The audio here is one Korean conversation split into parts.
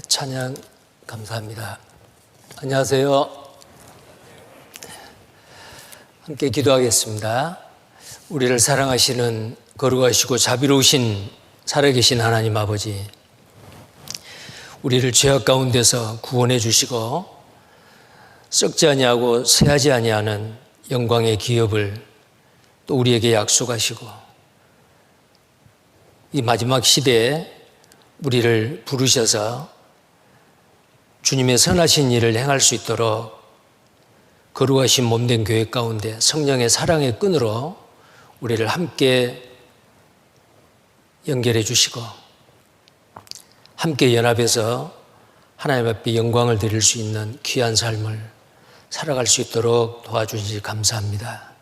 찬양 감사합니다. 안녕하세요. 함께 기도하겠습니다. 우리를 사랑하시는 거룩하시고 자비로우신 살아계신 하나님 아버지, 우리를 죄악 가운데서 구원해 주시고 썩지 아니하고 쇠하지 아니하는 영광의 기업을 또 우리에게 약속하시고 이 마지막 시대에 우리를 부르셔서 주님의 선하신 일을 행할 수 있도록 거룩하신 몸된 교회 가운데 성령의 사랑의 끈으로 우리를 함께 연결해 주시고 함께 연합해서 하나님 앞에 영광을 드릴 수 있는 귀한 삶을 살아갈 수 있도록 도와주시니 감사합니다.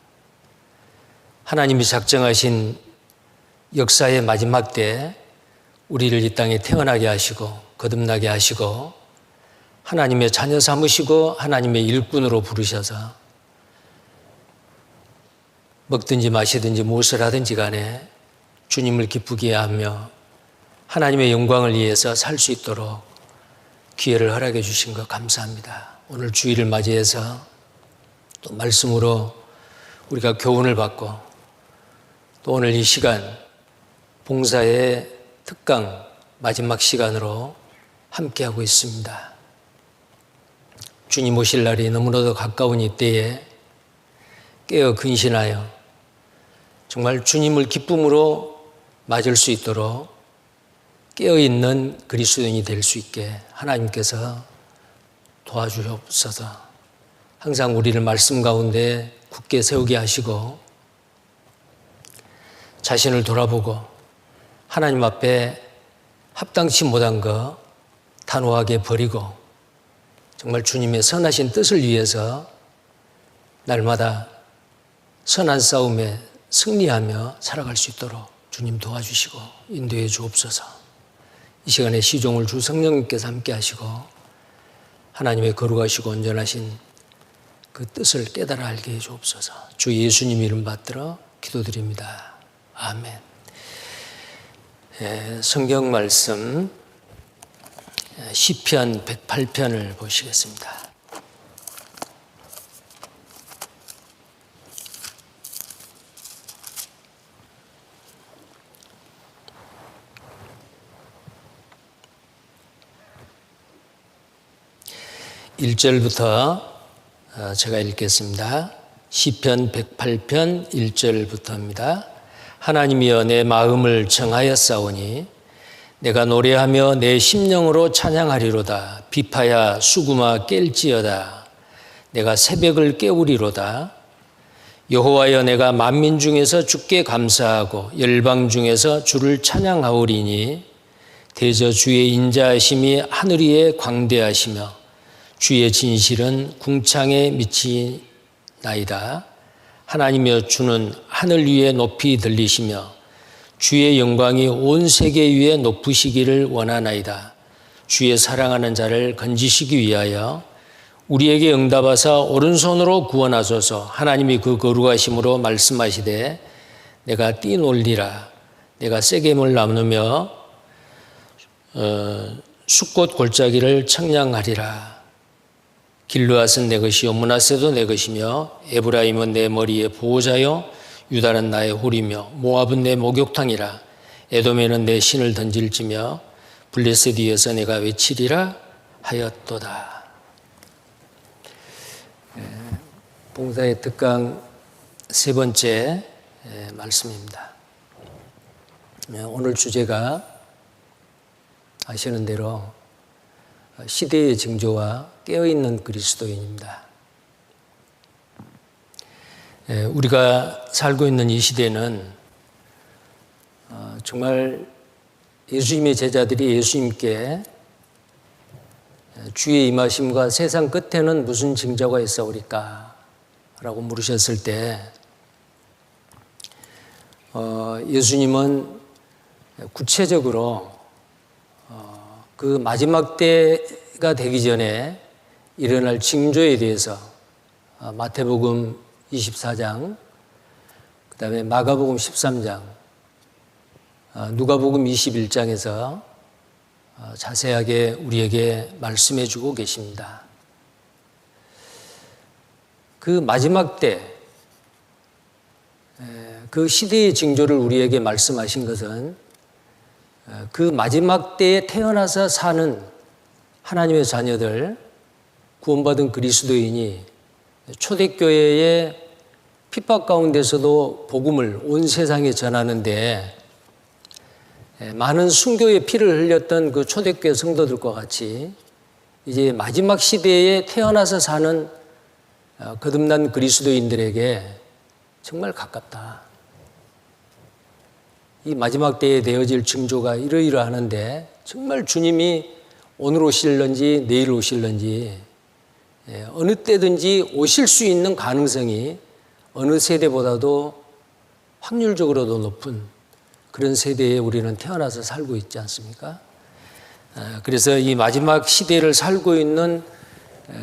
하나님이 작정하신 역사의 마지막 때 우리를 이 땅에 태어나게 하시고 거듭나게 하시고 하나님의 자녀 삼으시고 하나님의 일꾼으로 부르셔서 먹든지 마시든지 무엇을 하든지 간에 주님을 기쁘게 하며 하나님의 영광을 위해서 살 수 있도록 기회를 허락해 주신 것 감사합니다. 오늘 주일을 맞이해서 또 말씀으로 우리가 교훈을 받고 또 오늘 이 시간 봉사의 특강 마지막 시간으로 함께하고 있습니다. 주님 오실 날이 너무나도 가까운 이때에 깨어 근신하여 정말 주님을 기쁨으로 맞을 수 있도록 깨어있는 그리스도인이 될 수 있게 하나님께서 도와주옵소서. 항상 우리를 말씀 가운데 굳게 세우게 하시고 자신을 돌아보고 하나님 앞에 합당치 못한 거 단호하게 버리고 정말 주님의 선하신 뜻을 위해서 날마다 선한 싸움에 승리하며 살아갈 수 있도록 주님 도와주시고 인도해 주옵소서. 이 시간에 시종을 주 성령님께서 함께 하시고 하나님의 거룩하시고 온전하신 그 뜻을 깨달아 알게 해 주옵소서. 주 예수님 이름 받들어 기도드립니다. 아멘. 성경 말씀 시편 108편을 보시겠습니다. (1절부터) 제가 읽겠습니다. 시편 108편 1절부터입니다. 하나님이여 내 마음을 정하였사오니 내가 노래하며 내 심령으로 찬양하리로다. 비파야 수구마 깰지어다. 내가 새벽을 깨우리로다. 여호와여 내가 만민 중에서 주께 감사하고 열방 중에서 주를 찬양하오리니 대저 주의 인자하심이 하늘 위에 광대하시며 주의 진실은 궁창에 미치나이다. 하나님이여 주는 하늘 위에 높이 들리시며 주의 영광이 온 세계 위에 높으시기를 원하나이다. 주의 사랑하는 자를 건지시기 위하여 우리에게 응답하사 오른손으로 구원하소서. 하나님이 그 거룩하심으로 말씀하시되 내가 뛰놀리라. 내가 세겜을 나누며 숫꽃 골짜기를 청량하리라. 길르앗은 내 것이요 므낫세도 내 것이며 에브라임은 내 머리의 보호자요 유다는 나의 홀이며 모압은 내 목욕탕이라. 에돔에는 내 신을 던질지며 블레셋 위에서 내가 외치리라 하였도다. 봉사의 특강 세 번째 말씀입니다. 오늘 주제가 아시는 대로 시대의 징조와 깨어있는 그리스도인입니다. 우리가 살고 있는 이 시대는 정말 예수님의 제자들이 예수님께 주의 임하심과 세상 끝에는 무슨 징조가 있사오리까? 라고 물으셨을 때 예수님은 구체적으로 그 마지막 때가 되기 전에 일어날 징조에 대해서 마태복음 24장, 그 다음에 마가복음 13장, 누가복음 21장에서 자세하게 우리에게 말씀해 주고 계십니다. 그 마지막 때, 그 시대의 징조를 우리에게 말씀하신 것은 그 마지막 때에 태어나서 사는 하나님의 자녀들, 구원받은 그리스도인이 초대교회의 핍박 가운데서도 복음을 온 세상에 전하는데 많은 순교의 피를 흘렸던 그 초대교회 성도들과 같이 이제 마지막 시대에 태어나서 사는 거듭난 그리스도인들에게 정말 가깝다. 이 마지막 때에 내어질 징조가 이러이러하는데 정말 주님이 오늘 오실런지 내일 오실런지 어느 때든지 오실 수 있는 가능성이 어느 세대보다도 확률적으로도 높은 그런 세대에 우리는 태어나서 살고 있지 않습니까? 그래서 이 마지막 시대를 살고 있는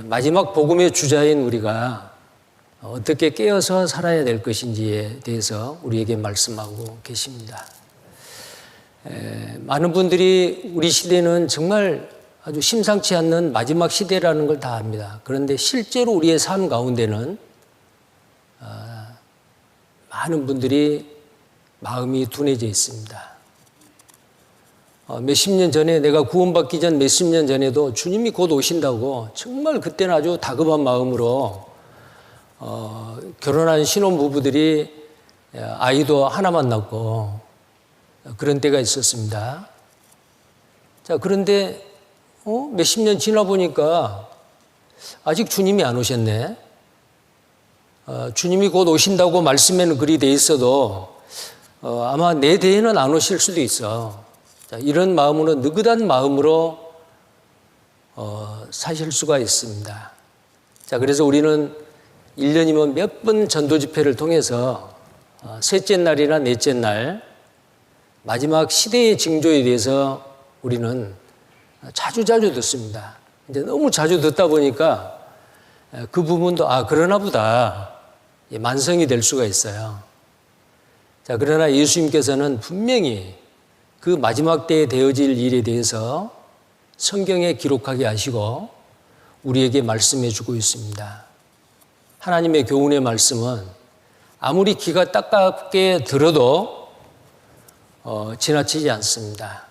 마지막 복음의 주자인 우리가 어떻게 깨어서 살아야 될 것인지에 대해서 우리에게 말씀하고 계십니다. 많은 분들이 우리 시대는 정말 아주 심상치 않는 마지막 시대라는 걸 다 압니다. 그런데 실제로 우리의 삶 가운데는 많은 분들이 마음이 둔해져 있습니다. 몇십 년 전에 내가 구원받기 전 몇십 년 전에도 주님이 곧 오신다고 정말 그때는 아주 다급한 마음으로 결혼한 신혼부부들이 아이도 하나만 낳고 그런 때가 있었습니다. 자, 그런데 몇십 년 지나 보니까 아직 주님이 안 오셨네. 주님이 곧 오신다고 말씀에는 그리 돼 있어도 아마 내 대에는 안 오실 수도 있어. 자, 이런 마음으로 느긋한 마음으로 사실 수가 있습니다. 자, 그래서 우리는 1년이면 몇 번 전도 집회를 통해서 셋째 날이나 넷째 날 마지막 시대의 징조에 대해서 우리는 자주 듣습니다. 이제 너무 자주 듣다 보니까 그 부분도 그러나 보다 만성이 될 수가 있어요. 자, 그러나 예수님께서는 분명히 그 마지막 때에 되어질 일에 대해서 성경에 기록하게 하시고 우리에게 말씀해 주고 있습니다. 하나님의 교훈의 말씀은 아무리 귀가 따갑게 들어도 지나치지 않습니다.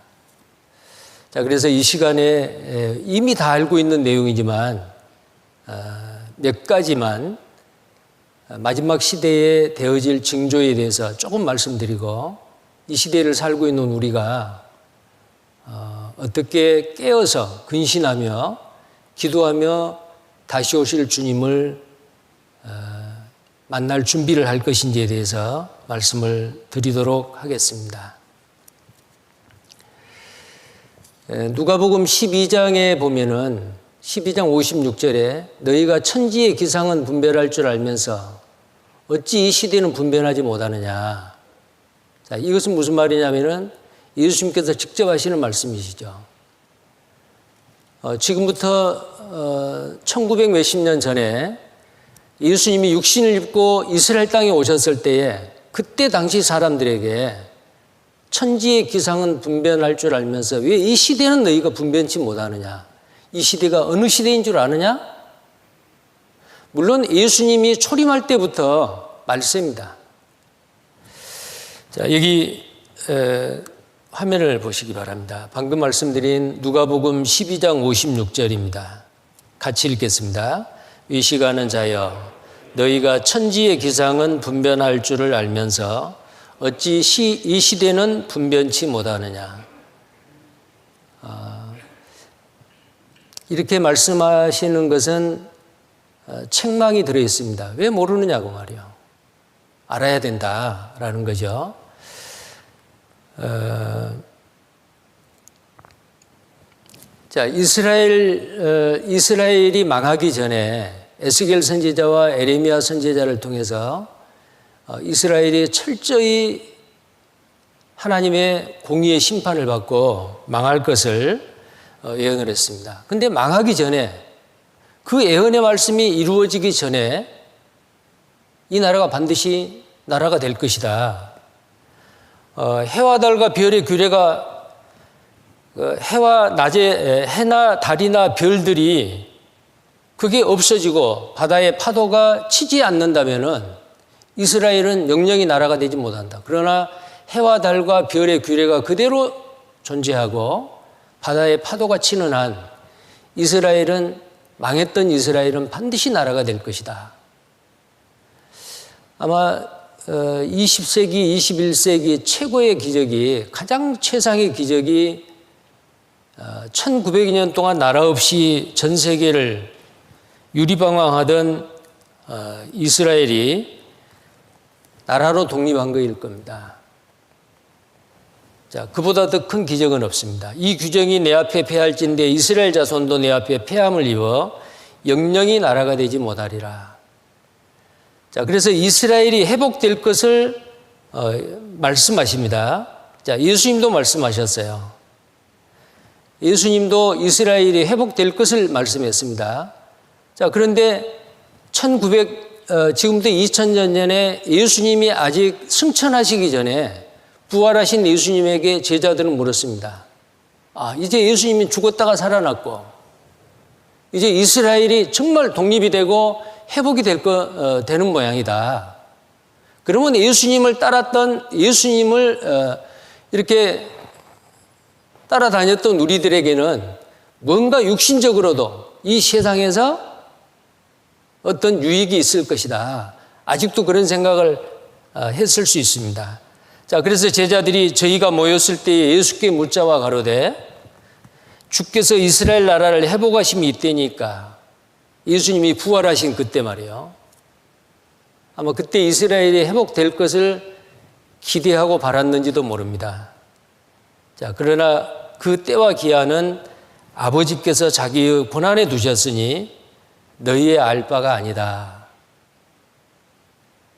자, 그래서 이 시간에 이미 다 알고 있는 내용이지만 몇 가지만 마지막 시대에 되어질 징조에 대해서 조금 말씀드리고 이 시대를 살고 있는 우리가 어떻게 깨어서 근신하며 기도하며 다시 오실 주님을 만날 준비를 할 것인지에 대해서 말씀을 드리도록 하겠습니다. 누가복음 12장에 보면은 12장 56절에 너희가 천지의 기상은 분별할 줄 알면서 어찌 이 시대는 분별하지 못하느냐. 자, 이것은 무슨 말이냐면은 예수님께서 직접 하시는 말씀이시죠. 지금부터 1900 몇십 년 전에 예수님이 육신을 입고 이스라엘 땅에 오셨을 때에 그때 당시 사람들에게 천지의 기상은 분별할 줄 알면서 왜 이 시대는 너희가 분별치 못하느냐? 이 시대가 어느 시대인 줄 아느냐? 물론 예수님이 초림할 때부터 말씀입니다. 자, 여기 화면을 보시기 바랍니다. 방금 말씀드린 누가복음 12장 56절입니다. 같이 읽겠습니다. 위시가는 자여 너희가 천지의 기상은 분별할 줄을 알면서 어찌 이 시대는 분별치 못하느냐. 이렇게 말씀하시는 것은 책망이 들어있습니다. 왜 모르느냐고 말이요. 알아야 된다라는 거죠. 자, 이스라엘이 망하기 전에 에스겔 선지자와 에레미야 선지자를 통해서 이스라엘이 철저히 하나님의 공의의 심판을 받고 망할 것을 예언을 했습니다. 그런데 망하기 전에 그 예언의 말씀이 이루어지기 전에 이 나라가 반드시 나라가 될 것이다. 해와 달과 별의 규례가 해나 달이나 별들이 그게 없어지고 바다의 파도가 치지 않는다면은 이스라엘은 영영이 나라가 되지 못한다. 그러나 해와 달과 별의 규례가 그대로 존재하고 바다의 파도가 치는 한 망했던 이스라엘은 반드시 나라가 될 것이다. 아마 20세기, 21세기 최고의 기적이, 가장 최상의 기적이 1900년 동안 나라 없이 전 세계를 유리방황하던 이스라엘이 나라로 독립한 것일 겁니다. 자, 그보다 더 큰 기적은 없습니다. 이 규정이 내 앞에 패할진대 이스라엘 자손도 내 앞에 패함을 입어 영영이 나라가 되지 못하리라. 자, 그래서 이스라엘이 회복될 것을 말씀하십니다. 자, 예수님도 말씀하셨어요. 예수님도 이스라엘이 회복될 것을 말씀했습니다. 자, 그런데 지금부터 2000년 전에 예수님이 아직 승천하시기 전에 부활하신 예수님에게 제자들은 물었습니다. 이제 예수님이 죽었다가 살아났고, 이제 이스라엘이 정말 독립이 되고 회복이 되는 모양이다. 그러면 예수님을 이렇게 따라다녔던 우리들에게는 뭔가 육신적으로도 이 세상에서 어떤 유익이 있을 것이다. 아직도 그런 생각을 했을 수 있습니다. 자, 그래서 제자들이 저희가 모였을 때 예수께 묻자와 가로되 주께서 이스라엘 나라를 회복하심이 있다니까. 예수님이 부활하신 그때 말이에요. 아마 그때 이스라엘이 회복될 것을 기대하고 바랐는지도 모릅니다. 자, 그러나 그 때와 기한은 아버지께서 자기의 권한에 두셨으니 너희의 알 바가 아니다.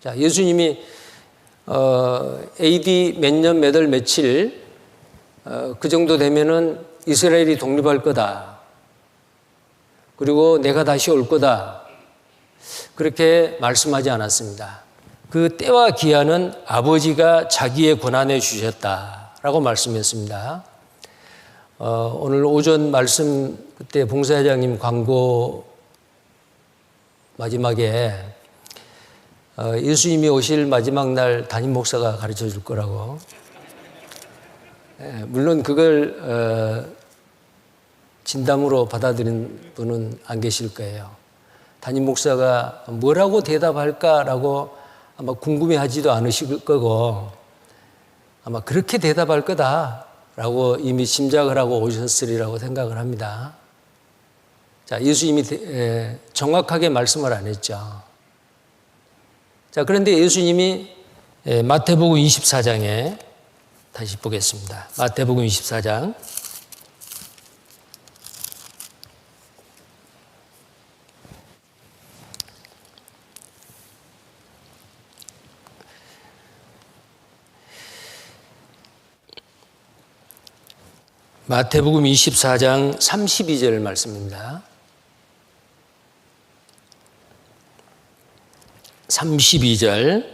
자, 예수님이 AD 몇 년 몇 월 며칠 그 정도 되면은 이스라엘이 독립할 거다. 그리고 내가 다시 올 거다. 그렇게 말씀하지 않았습니다. 그 때와 기한은 아버지가 자기의 권한에 주셨다라고 말씀했습니다. 오늘 오전 말씀 그때 봉사회장님 광고 마지막에 예수님이 오실 마지막 날 담임 목사가 가르쳐 줄 거라고. 물론 그걸 진담으로 받아들인 분은 안 계실 거예요. 담임 목사가 뭐라고 대답할까라고 아마 궁금해하지도 않으실 거고 아마 그렇게 대답할 거다라고 이미 짐작을 하고 오셨으리라고 생각을 합니다. 자, 예수님이 정확하게 말씀을 안 했죠. 자, 그런데 예수님이 마태복음 24장에 다시 보겠습니다. 마태복음 24장. 마태복음 24장 32절 말씀입니다. 32절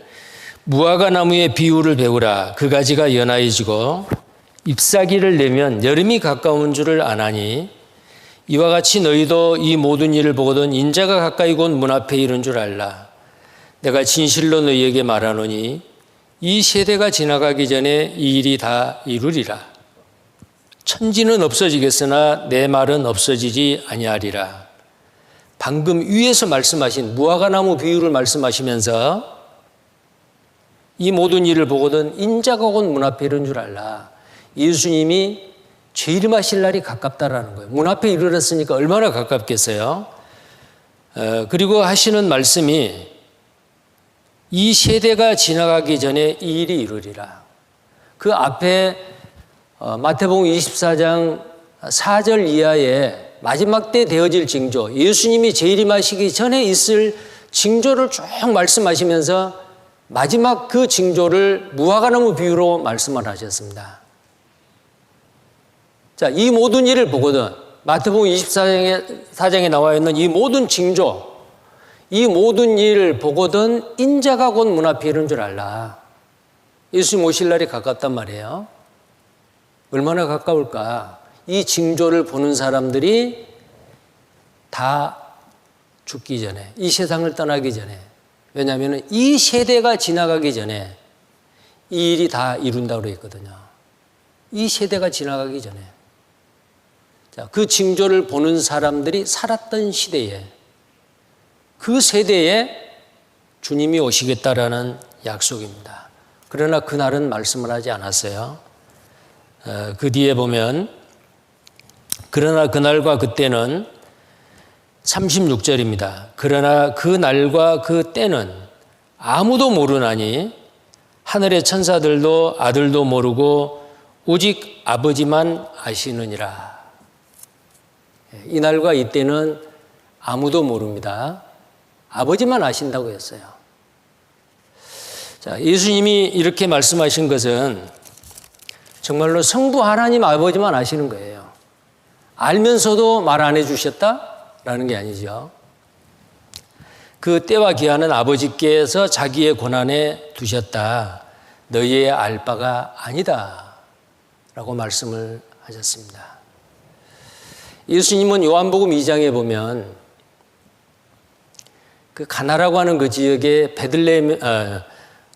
무화과 나무의 비유를 배우라. 그 가지가 연하여지고 잎사귀를 내면 여름이 가까운 줄을 아나니 이와 같이 너희도 이 모든 일을 보거든 인자가 가까이 곧 문 앞에 이른 줄 알라. 내가 진실로 너희에게 말하노니 이 세대가 지나가기 전에 이 일이 다 이루리라. 천지는 없어지겠으나 내 말은 없어지지 아니하리라. 방금 위에서 말씀하신 무화과 나무 비유를 말씀하시면서 이 모든 일을 보거든 인자가 곧 문 앞에 이른 줄 알라. 예수님이 재림하실 날이 가깝다라는 거예요. 문 앞에 이르렀으니까 얼마나 가깝겠어요. 그리고 하시는 말씀이 이 세대가 지나가기 전에 이 일이 이루리라. 그 앞에 마태복음 24장 4절 이하에 마지막 때 되어질 징조, 예수님이 재림하시기 전에 있을 징조를 쭉 말씀하시면서 마지막 그 징조를 무화과나무 비유로 말씀을 하셨습니다. 자, 이 모든 일을 보거든 마태복음 24장에 나와 있는 이 모든 징조, 이 모든 일을 보거든 인자가 곧 문 앞에 이른 줄 알라. 예수님 오실 날이 가깝단 말이에요. 얼마나 가까울까? 이 징조를 보는 사람들이 다 죽기 전에, 이 세상을 떠나기 전에, 왜냐하면 이 세대가 지나가기 전에 이 일이 다 이룬다고 그랬거든요. 이 세대가 지나가기 전에. 자, 그 징조를 보는 사람들이 살았던 시대에, 그 세대에 주님이 오시겠다라는 약속입니다. 그러나 그날은 말씀을 하지 않았어요. 그 뒤에 보면 그러나 그날과 그때는 36절입니다. 그러나 그 날과 그 때는 아무도 모르나니 하늘의 천사들도 아들도 모르고 오직 아버지만 아시느니라. 이 날과 이 때는 아무도 모릅니다. 아버지만 아신다고 했어요. 자, 예수님이 이렇게 말씀하신 것은 정말로 성부 하나님 아버지만 아시는 거예요. 알면서도 말 안 해주셨다라는 게 아니죠. 그 때와 기한은 아버지께서 자기의 권한에 두셨다. 너희의 알 바가 아니다. 라고 말씀을 하셨습니다. 예수님은 요한복음 2장에 보면 그 가나라고 하는 그 지역에 베들레헴,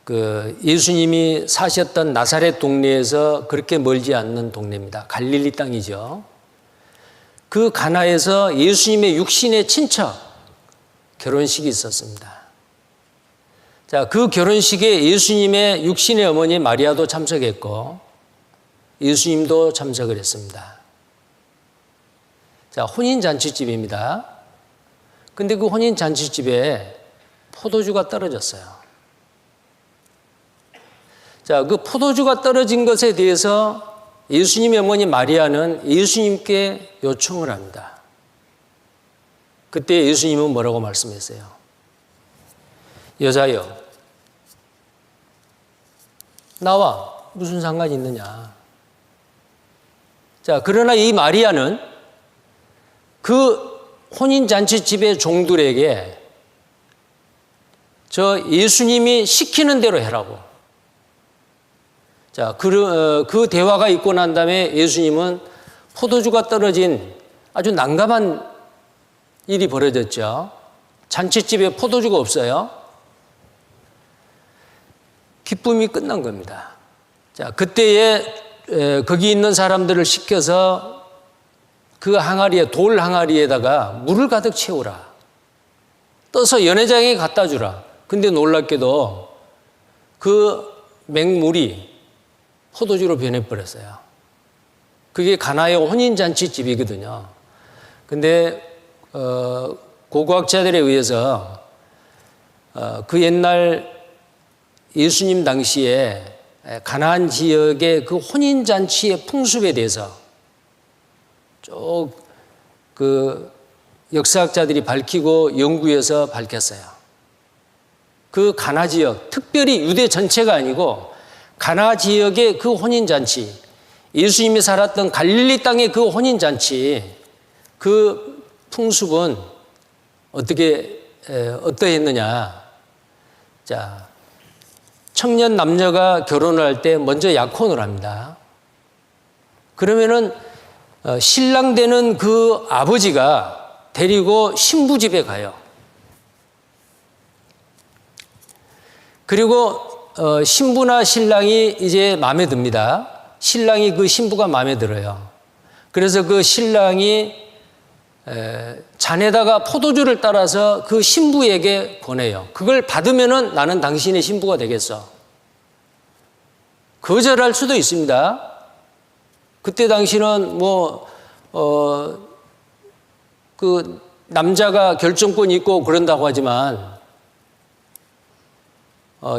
그 예수님이 사셨던 나사렛 동네에서 그렇게 멀지 않는 동네입니다. 갈릴리 땅이죠. 그 가나에서 예수님의 육신의 친척 결혼식이 있었습니다. 자, 그 결혼식에 예수님의 육신의 어머니 마리아도 참석했고 예수님도 참석을 했습니다. 자, 혼인잔치집입니다. 근데 그 혼인잔치집에 포도주가 떨어졌어요. 자, 그 포도주가 떨어진 것에 대해서 예수님의 어머니 마리아는 예수님께 요청을 합니다. 그때 예수님은 뭐라고 말씀했어요? 여자여, 나와 무슨 상관이 있느냐? 자, 그러나 이 마리아는 그 혼인잔치집의 종들에게 저 예수님이 시키는 대로 해라고. 자, 그 대화가 있고 난 다음에 예수님은 포도주가 떨어진 아주 난감한 일이 벌어졌죠. 잔치집에 포도주가 없어요. 기쁨이 끝난 겁니다. 자, 그때에 거기 있는 사람들을 시켜서 그 항아리에, 돌 항아리에다가 물을 가득 채우라. 떠서 연회장에 갖다 주라. 근데 놀랍게도 그 맹물이 포도주로 변해버렸어요. 그게 가나의 혼인잔치집이거든요. 근데 고고학자들에 의해서 그 옛날 예수님 당시에 가나안 지역의 그 혼인잔치의 풍습에 대해서 쭉 그 역사학자들이 밝히고 연구해서 밝혔어요. 그 가나 지역, 특별히 유대 전체가 아니고 가나 지역의 그 혼인잔치, 예수님이 살았던 갈릴리 땅의 그 혼인잔치, 그 풍습은 어떠했느냐. 자, 청년 남녀가 결혼을 할 때 먼저 약혼을 합니다. 그러면은 신랑 되는 그 아버지가 데리고 신부 집에 가요. 그리고 신부나 신랑이 이제 마음에 듭니다. 신랑이 그 신부가 마음에 들어요. 그래서 그 신랑이 잔에다가 포도주를 따라서 그 신부에게 보내요. 그걸 받으면은 나는 당신의 신부가 되겠어. 거절할 수도 있습니다. 그때 당시는 그 남자가 결정권이 있고 그런다고 하지만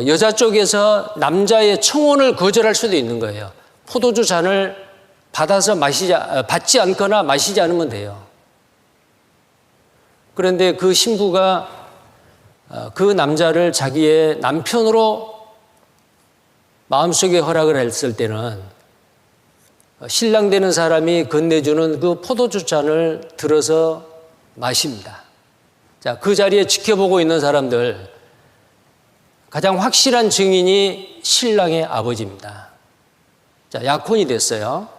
여자 쪽에서 남자의 청혼을 거절할 수도 있는 거예요. 포도주 잔을 받아서 받지 않거나 마시지 않으면 돼요. 그런데 그 신부가 그 남자를 자기의 남편으로 마음속에 허락을 했을 때는 신랑 되는 사람이 건네주는 그 포도주 잔을 들어서 마십니다. 자, 그 자리에 지켜보고 있는 사람들, 가장 확실한 증인이 신랑의 아버지입니다. 자, 약혼이 됐어요.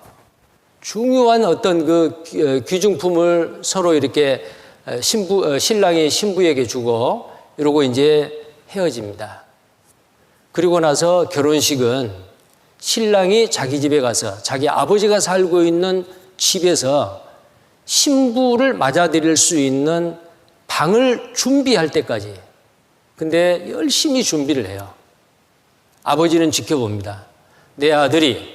중요한 어떤 귀중품을 서로 이렇게 신랑이 신부에게 주고 이러고 이제 헤어집니다. 그리고 나서 결혼식은 신랑이 자기 집에 가서 자기 아버지가 살고 있는 집에서 신부를 맞아들일 수 있는 방을 준비할 때까지. 근데 열심히 준비를 해요. 아버지는 지켜봅니다. 내 아들이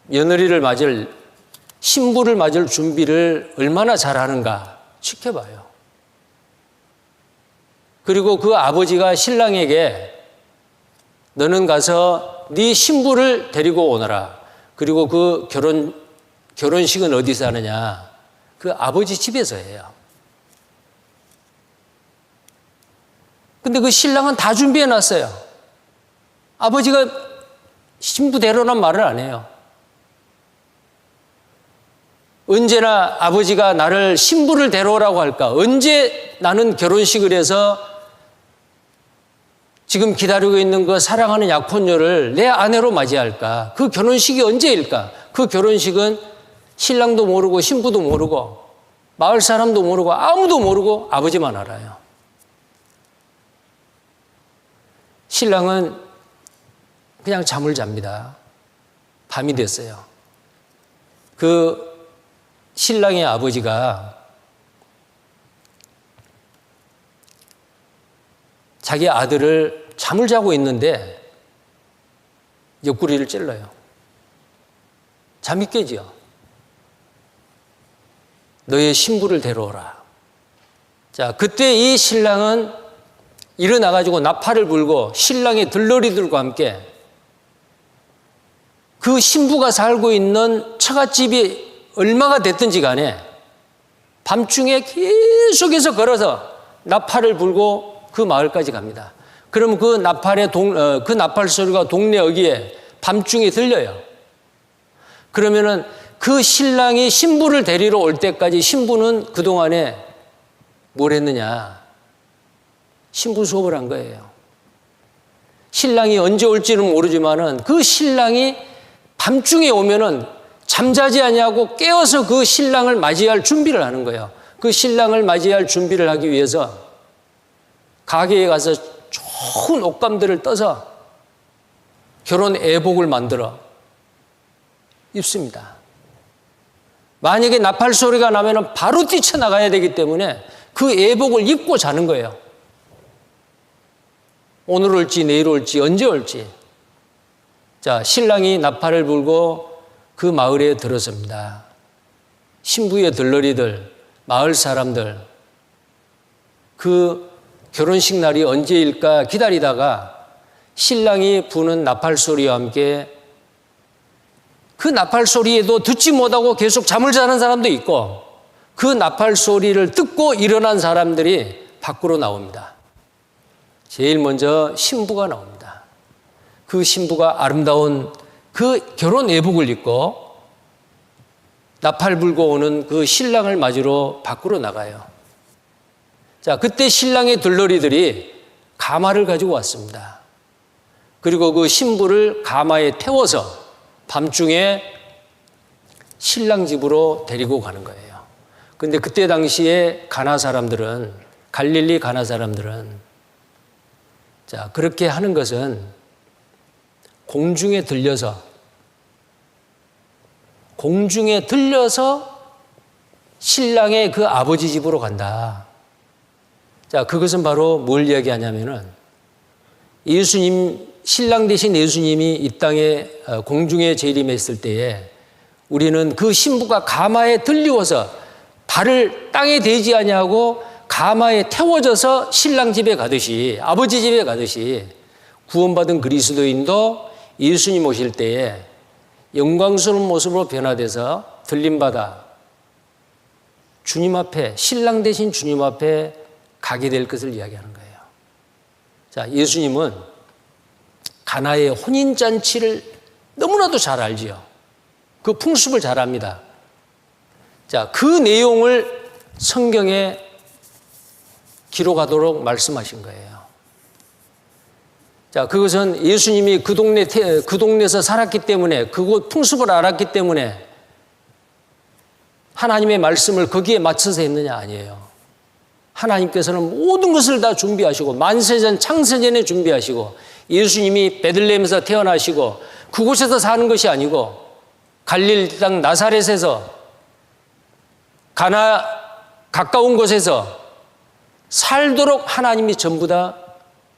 며느리를 맞을, 신부를 맞을 준비를 얼마나 잘하는가 지켜봐요. 그리고 그 아버지가 신랑에게 너는 가서 네 신부를 데리고 오너라. 그리고 그 결혼식은 어디서 하느냐? 그 아버지 집에서 해요. 근데 그 신랑은 다 준비해 놨어요. 아버지가 신부 데려오란 말을 안 해요. 언제나 아버지가 나를 신부를 데려오라고 할까? 언제 나는 결혼식을 해서 지금 기다리고 있는 그 사랑하는 약혼녀를 내 아내로 맞이할까? 그 결혼식이 언제일까? 그 결혼식은 신랑도 모르고 신부도 모르고 마을 사람도 모르고 아무도 모르고 아버지만 알아요. 신랑은 그냥 잠을 잡니다. 밤이 됐어요. 그 신랑의 아버지가 자기 아들을 잠을 자고 있는데 옆구리를 찔러요. 잠이 깨지요. 너의 신부를 데려오라. 자, 그때 이 신랑은 일어나가지고 나팔을 불고 신랑의 들러리들과 함께 그 신부가 살고 있는 처갓집이 얼마가 됐든지 간에 밤중에 계속해서 걸어서 나팔을 불고 그 마을까지 갑니다. 그럼 그 나팔 소리가 동네 어귀에 밤중에 들려요. 그러면은 그 신랑이 신부를 데리러 올 때까지 신부는 그동안에 뭘 했느냐? 신부 수업을 한 거예요. 신랑이 언제 올지는 모르지만은 그 신랑이 밤중에 오면은 잠자지 아니하고 깨어서 그 신랑을 맞이할 준비를 하는 거예요. 그 신랑을 맞이할 준비를 하기 위해서 가게에 가서 좋은 옷감들을 떠서 결혼 애복을 만들어 입습니다. 만약에 나팔 소리가 나면 바로 뛰쳐나가야 되기 때문에 그 애복을 입고 자는 거예요. 오늘 올지 내일 올지 언제 올지. 자, 신랑이 나팔을 불고 그 마을에 들어섭니다. 신부의 들러리들, 마을 사람들, 그 결혼식 날이 언제일까 기다리다가 신랑이 부는 나팔 소리와 함께 그 나팔 소리에도 듣지 못하고 계속 잠을 자는 사람도 있고 그 나팔 소리를 듣고 일어난 사람들이 밖으로 나옵니다. 제일 먼저 신부가 나옵니다. 그 신부가 아름다운 그 결혼 예복을 입고 나팔 불고 오는 그 신랑을 맞으러 밖으로 나가요. 자, 그때 신랑의 들러리들이 가마를 가지고 왔습니다. 그리고 그 신부를 가마에 태워서 밤중에 신랑 집으로 데리고 가는 거예요. 근데 그때 당시에 갈릴리 가나 사람들은 자, 그렇게 하는 것은 공중에 들려서 신랑의 그 아버지 집으로 간다. 자, 그것은 바로 뭘 이야기하냐면은 신랑 대신 예수님이 이 땅에 공중에 재림했을 때에 우리는 그 신부가 가마에 들리워서 발을 땅에 대지 아니하고 가마에 태워져서 신랑 집에 가듯이 아버지 집에 가듯이 구원받은 그리스도인도 예수님 오실 때에 영광스러운 모습으로 변화돼서 들림받아 주님 앞에 신랑 대신 주님 앞에 가게 될 것을 이야기하는 거예요. 자, 예수님은 가나의 혼인잔치를 너무나도 잘 알지요. 그 풍습을 잘 압니다. 자, 그 내용을 성경에 기록하도록 말씀하신 거예요. 자, 그것은 예수님이 그 동네에서 살았기 때문에 그곳 풍습을 알았기 때문에 하나님의 말씀을 거기에 맞춰서 했느냐? 아니에요. 하나님께서는 모든 것을 다 준비하시고 만세전 창세전에 준비하시고 예수님이 베들레헴에서 태어나시고 그곳에서 사는 것이 아니고 갈릴리 땅 나사렛에서 가나 가까운 곳에서 살도록 하나님이 전부 다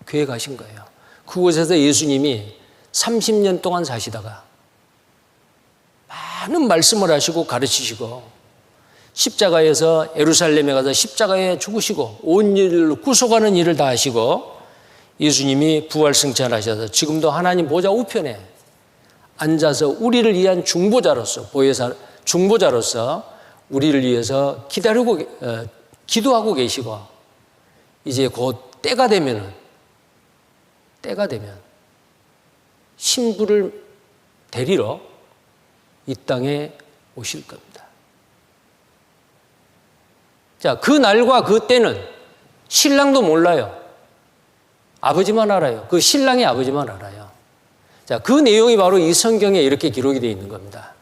계획하신 거예요. 그곳에서 예수님이 30년 동안 사시다가 많은 말씀을 하시고 가르치시고 십자가에서 예루살렘에 가서 십자가에 죽으시고 온 일을 구속하는 일을 다 하시고 예수님이 부활승천하셔서 지금도 하나님 보좌 우편에 앉아서 우리를 위한 중보자로서 우리를 위해서 기도하고 계시고 이제 곧 때가 되면 신부를 데리러 이 땅에 오실 겁니다. 자, 그 날과 그 때는 신랑도 몰라요. 아버지만 알아요. 그 신랑의 아버지만 알아요. 자, 그 내용이 바로 이 성경에 이렇게 기록이 되어 있는 겁니다.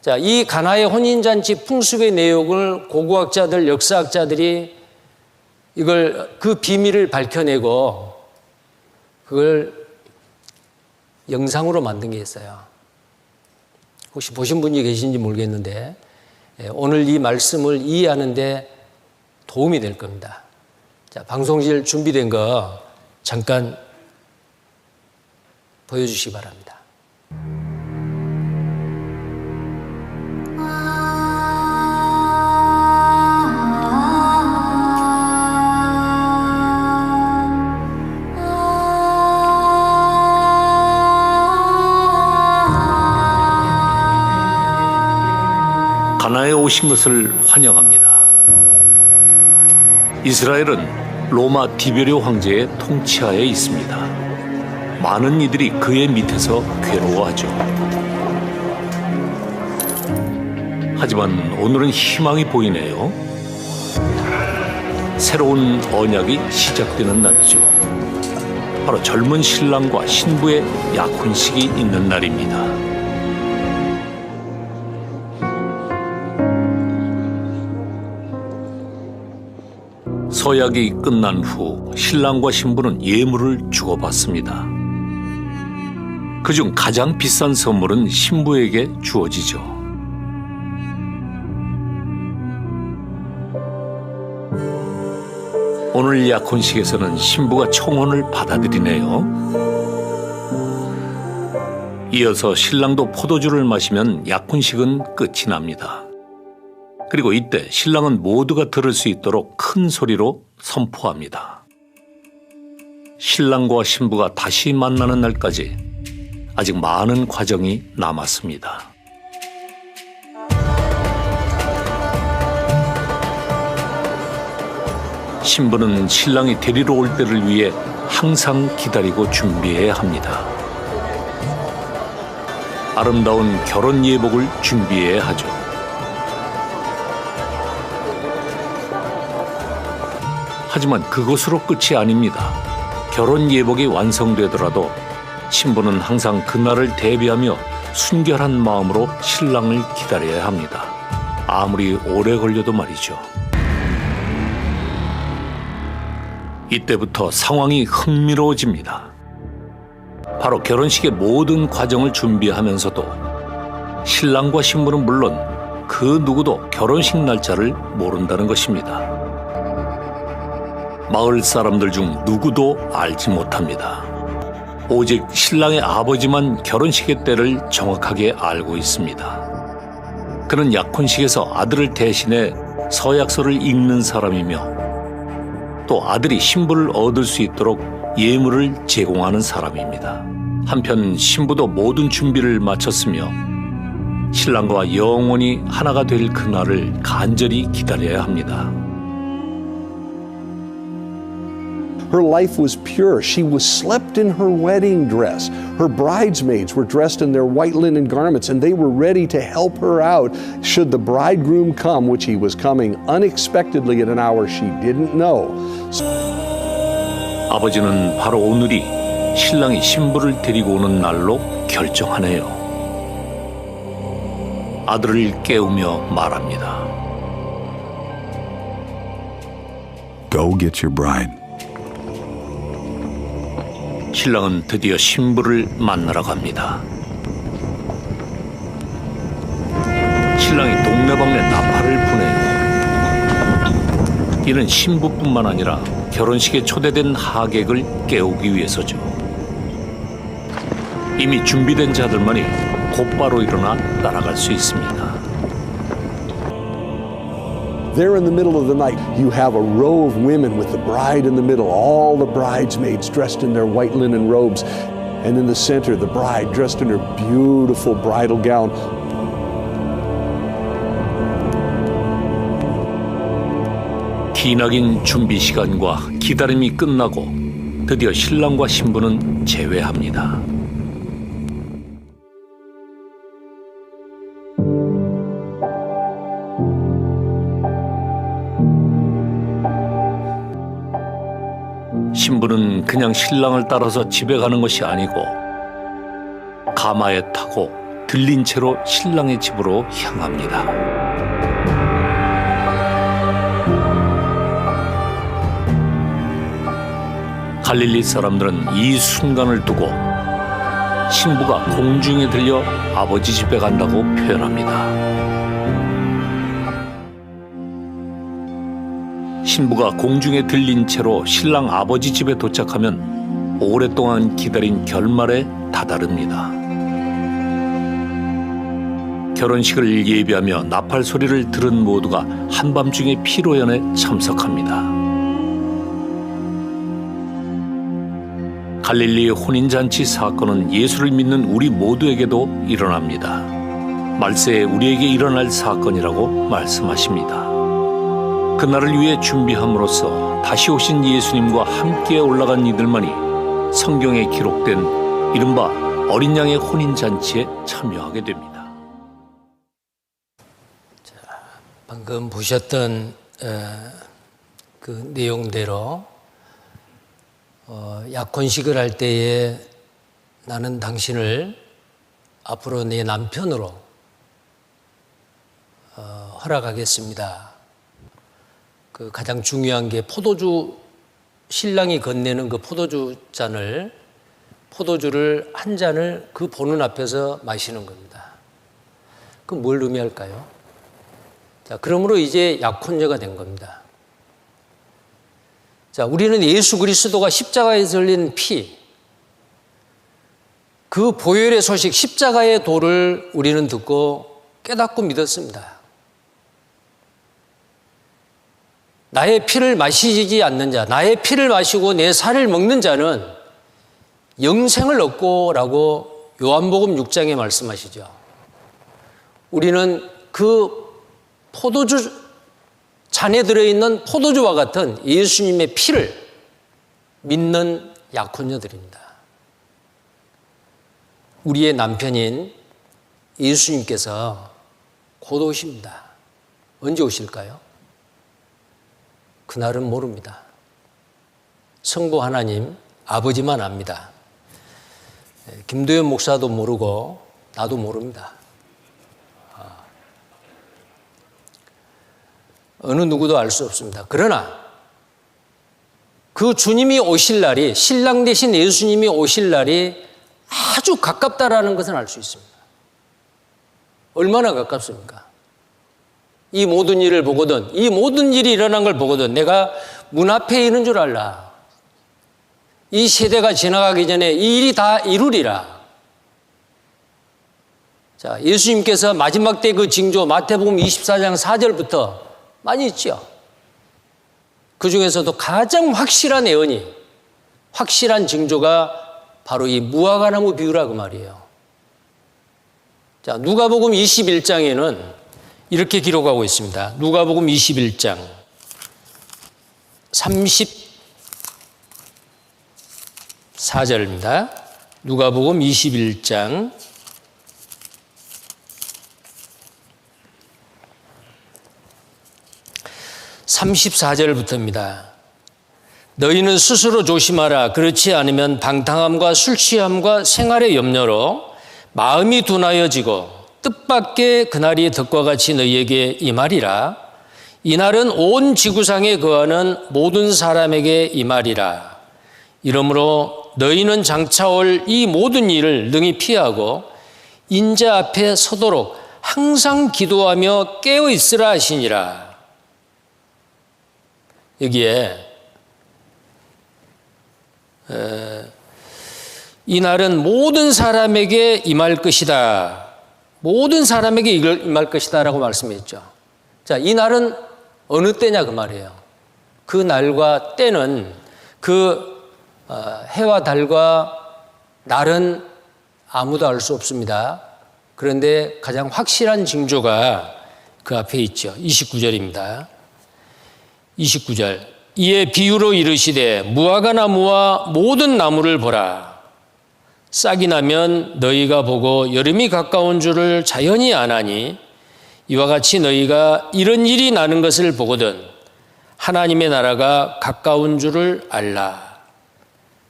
자, 이 가나의 혼인잔치 풍습의 내용을 고고학자들, 역사학자들이 그 비밀을 밝혀내고 그걸 영상으로 만든 게 있어요. 혹시 보신 분이 계신지 모르겠는데 오늘 이 말씀을 이해하는 데 도움이 될 겁니다. 자, 방송실 준비된 거 잠깐 보여주시기 바랍니다. 가나에 오신 것을 환영합니다. 이스라엘은 로마 디베리오 황제의 통치하에 있습니다. 많은 이들이 그의 밑에서 괴로워하죠. 하지만 오늘은 희망이 보이네요. 새로운 언약이 시작되는 날이죠. 바로 젊은 신랑과 신부의 약혼식이 있는 날입니다. 서약이 끝난 후 신랑과 신부는 예물을 주고받습니다. 그중 가장 비싼 선물은 신부에게 주어지죠. 오늘 약혼식에서는 신부가 청혼을 받아들이네요. 이어서 신랑도 포도주를 마시면 약혼식은 끝이 납니다. 그리고 이때 신랑은 모두가 들을 수 있도록 큰 소리로 선포합니다. 신랑과 신부가 다시 만나는 날까지 아직 많은 과정이 남았습니다. 신부는 신랑이 데리러 올 때를 위해 항상 기다리고 준비해야 합니다. 아름다운 결혼 예복을 준비해야 하죠. 하지만 그것으로 끝이 아닙니다. 결혼 예복이 완성되더라도 신부는 항상 그날을 대비하며 순결한 마음으로 신랑을 기다려야 합니다. 아무리 오래 걸려도 말이죠. 이때부터 상황이 흥미로워집니다. 바로 결혼식의 모든 과정을 준비하면서도 신랑과 신부는 물론 그 누구도 결혼식 날짜를 모른다는 것입니다. 마을 사람들 중 누구도 알지 못합니다. 오직 신랑의 아버지만 결혼식의 때를 정확하게 알고 있습니다. 그는 약혼식에서 아들을 대신해 서약서를 읽는 사람이며 또 아들이 신부를 얻을 수 있도록 예물을 제공하는 사람입니다. 한편 신부도 모든 준비를 마쳤으며 신랑과 영원히 하나가 될 그날을 간절히 기다려야 합니다. Her life was pure. She was slept in her wedding dress. Her bridesmaids were dressed in their white linen garments, and they were ready to help her out should the bridegroom come, which he was coming unexpectedly at an hour she didn't know. 아버지는 바로 오늘이 신랑이 신부를 데리고 오는 날로 결정하네요. 아들을 깨우며 말합니다. Go get your bride. 신랑은 드디어 신부를 만나러 갑니다. 신랑이 동네방네 나팔을 부내고, 이는 신부뿐만 아니라 결혼식에 초대된 하객을 깨우기 위해서죠. 이미 준비된 자들만이 곧바로 일어나 따라갈 수 있습니다. There in the middle of the night, you have a row of women with the bride in the middle, all the bridesmaids dressed in their white linen robes, and in the center, the bride dressed in her beautiful bridal gown. 기나긴 준비 시간과 기다림이 끝나고 드디어 신랑과 신부는 재회합니다. 신부는 그냥 신랑을 따라서 집에 가는 것이 아니고 가마에 타고 들린 채로 신랑의 집으로 향합니다. 갈릴리 사람들은 이 순간을 두고 신부가 공중에 들려 아버지 집에 간다고 표현합니다. 신부가 공중에 들린 채로 신랑 아버지 집에 도착하면 오랫동안 기다린 결말에 다다릅니다. 결혼식을 예비하며 나팔 소리를 들은 모두가 한밤중에 피로연에 참석합니다. 갈릴리의 혼인잔치 사건은 예수를 믿는 우리 모두에게도 일어납니다. 말세에 우리에게 일어날 사건이라고 말씀하십니다. 그날을 위해 준비함으로써 다시 오신 예수님과 함께 올라간 이들만이 성경에 기록된 이른바 어린 양의 혼인잔치에 참여하게 됩니다. 방금 보셨던 그 내용대로 약혼식을 할 때에 나는 당신을 앞으로 내 남편으로 허락하겠습니다. 그 가장 중요한 게 포도주, 신랑이 건네는 그 포도주를 한 잔을 그 보는 앞에서 마시는 겁니다. 그럼 뭘 의미할까요? 자, 그러므로 이제 약혼녀가 된 겁니다. 자, 우리는 예수 그리스도가 십자가에 흘린 피, 그 보혈의 소식, 십자가의 도를 우리는 듣고 깨닫고 믿었습니다. 나의 피를 마시지 않는 자, 나의 피를 마시고 내 살을 먹는 자는 영생을 얻고라고 요한복음 6장에 말씀하시죠. 우리는 그 포도주 잔에 들어있는 포도주와 같은 예수님의 피를 믿는 약혼녀들입니다. 우리의 남편인 예수님께서 곧 오십니다. 언제 오실까요? 그날은 모릅니다. 성부 하나님, 아버지만 압니다. 김도현 목사도 모르고 나도 모릅니다. 어느 누구도 알 수 없습니다. 그러나 그 주님이 오실 날이, 신랑 되신 예수님이 오실 날이 아주 가깝다라는 것은 알 수 있습니다. 얼마나 가깝습니까? 이 모든 일을 보거든, 이 모든 일이 일어난 걸 보거든 내가 문 앞에 있는 줄 알라. 이 세대가 지나가기 전에 이 일이 다 이루리라. 자, 예수님께서 마지막 때 그 징조 마태복음 24장 4절부터 많이 있죠. 그 중에서도 가장 확실한 예언이, 확실한 징조가 바로 이 무화과나무 비유라고 말이에요. 자, 누가복음 21장에는 이렇게 기록하고 있습니다. 누가복음 21장 34절입니다. 누가복음 21장 34절부터입니다. 너희는 스스로 조심하라. 그렇지 않으면 방탕함과 술 취함과 생활의 염려로 마음이 둔하여지고 뜻밖의 그날이 덕과 같이 너희에게 임하리라. 이날은 온 지구상에 거하는 모든 사람에게 임하리라. 이러므로 너희는 장차 올 이 모든 일을 능히 피하고 인자 앞에 서도록 항상 기도하며 깨어 있으라 하시니라. 여기에 이날은 모든 사람에게 임할 것이다. 모든 사람에게 임할 것이다 라고 말씀했죠. 자, 이 날은 어느 때냐 그 말이에요. 그 날과 때는 그 해와 달과 날은 아무도 알 수 없습니다. 그런데 가장 확실한 징조가 그 앞에 있죠. 29절입니다. 29절. 이에 비유로 이르시되 무화과 나무와 모든 나무를 보라. 싹이 나면 너희가 보고 여름이 가까운 줄을 자연히 아나니 이와 같이 너희가 이런 일이 나는 것을 보거든 하나님의 나라가 가까운 줄을 알라.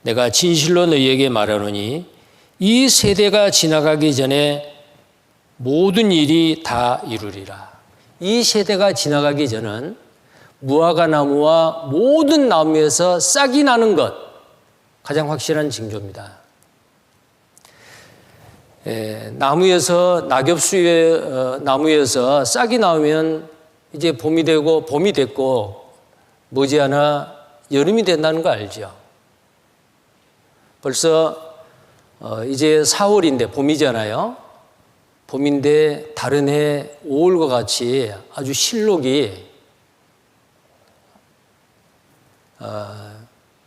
내가 진실로 너희에게 말하노니 이 세대가 지나가기 전에 모든 일이 다 이루리라. 이 세대가 지나가기 전은 무화과 나무와 모든 나무에서 싹이 나는 것, 가장 확실한 징조입니다. 나무에서 낙엽수의 나무에서 싹이 나오면 이제 봄이 되고 봄이 됐고 머지않아 여름이 된다는 거 알죠? 벌써 이제 4월인데 봄이잖아요. 봄인데 다른 해 5월과 같이 아주 실록이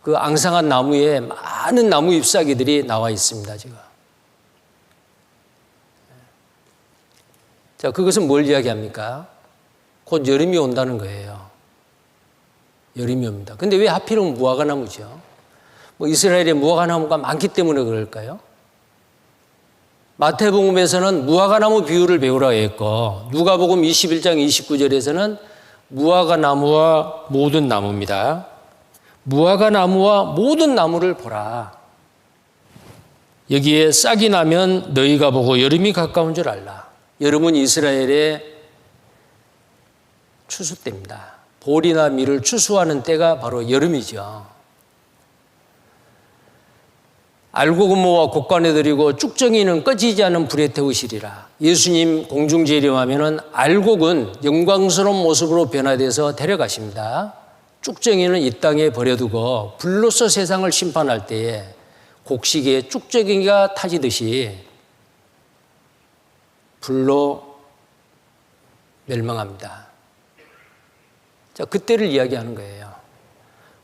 그 앙상한 나무에 많은 나무 잎사귀들이 나와 있습니다, 지금. 자, 그것은 뭘 이야기합니까? 곧 여름이 온다는 거예요. 여름이 옵니다. 근데 왜 하필은 무화과 나무죠? 뭐 이스라엘에 무화과 나무가 많기 때문에 그럴까요? 마태복음에서는 무화과 나무 비유를 배우라고 했고 누가복음 21장 29절에서는 무화과 나무와 모든 나무입니다. 무화과 나무와 모든 나무를 보라. 여기에 싹이 나면 너희가 보고 여름이 가까운 줄 알라. 여름은 이스라엘의 추수 때입니다. 볼이나 밀을 추수하는 때가 바로 여름이죠. 알고 근모와 곡간에 드리고 쭉정이는 꺼지지 않은 불에 태우시리라. 예수님 공중 재림하면은 알곡은 영광스러운 모습으로 변화돼서 데려가십니다. 쭉정이는 이 땅에 버려두고 불로서 세상을 심판할 때에 곡식에 쭉정이가 타지듯이 불로 멸망합니다. 자, 그때를 이야기하는 거예요.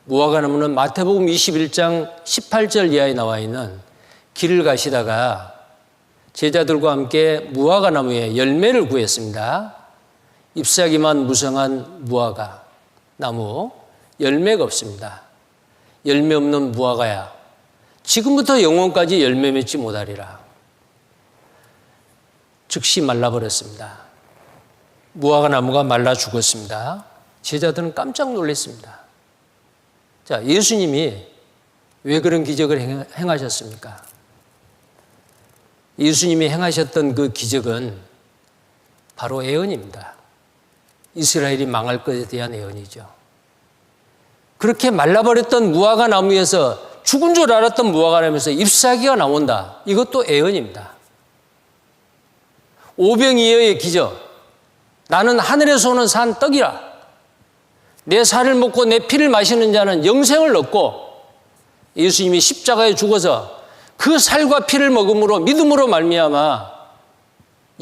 무화과 나무는 마태복음 21장 18절 이하에 나와 있는 길을 가시다가 제자들과 함께 무화과 나무에 열매를 구했습니다. 잎사귀만 무성한 무화과 나무, 열매가 없습니다. 열매 없는 무화과야, 지금부터 영원까지 열매 맺지 못하리라. 즉시 말라버렸습니다. 무화과 나무가 말라 죽었습니다. 제자들은 깜짝 놀랐습니다. 자, 예수님이 왜 그런 기적을 행하셨습니까? 예수님이 행하셨던 그 기적은 바로 예언입니다. 이스라엘이 망할 것에 대한 예언이죠. 그렇게 말라버렸던 무화과 나무에서 죽은 줄 알았던 무화과 나무에서 잎사귀가 나온다. 이것도 예언입니다. 오병이어의 기적. 나는 하늘에서 오는 산 떡이라. 내 살을 먹고 내 피를 마시는 자는 영생을 얻고, 예수님이 십자가에 죽어서 그 살과 피를 먹음으로 믿음으로 말미암아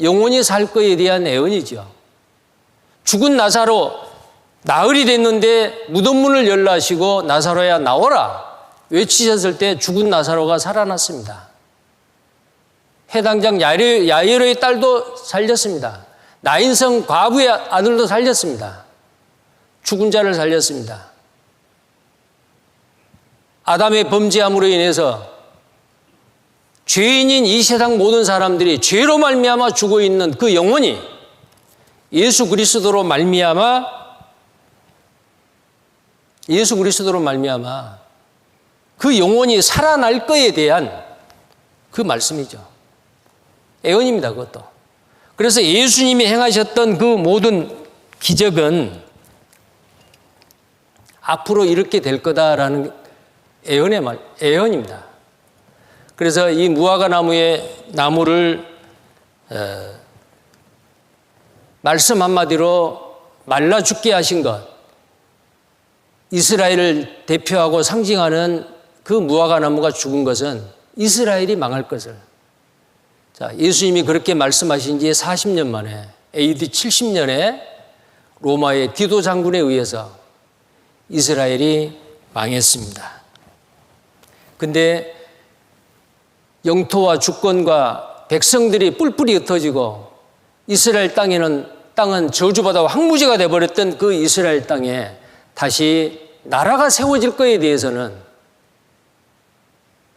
영원히 살 것에 대한 예언이죠. 죽은 나사로 나흘이 됐는데 무덤 문을 열라 하시고 나사로야 나오라 외치셨을 때 죽은 나사로가 살아났습니다. 해당장 야이로의 딸도 살렸습니다. 나인성 과부의 아들도 살렸습니다. 죽은 자를 살렸습니다. 아담의 범죄함으로 인해서 죄인인 이 세상 모든 사람들이 죄로 말미암아 죽어 있는 그 영혼이 예수 그리스도로 말미암아 그 영혼이 살아날 것에 대한 그 말씀이죠. 예언입니다. 그것도. 그래서 예수님이 행하셨던 그 모든 기적은 앞으로 이렇게 될 거다라는 예언입니다. 그래서 이 무화과 나무를 말씀 한마디로 말라 죽게 하신 것, 이스라엘을 대표하고 상징하는 그 무화과 나무가 죽은 것은 이스라엘이 망할 것을. 자, 예수님이 그렇게 말씀하신 지 40년 만에 AD 70년에 로마의 디도 장군에 의해서 이스라엘이 망했습니다. 근데 영토와 주권과 백성들이 뿔뿔이 흩어지고 이스라엘 땅은 저주받아 황무지가 되어버렸던 그 이스라엘 땅에 다시 나라가 세워질 것에 대해서는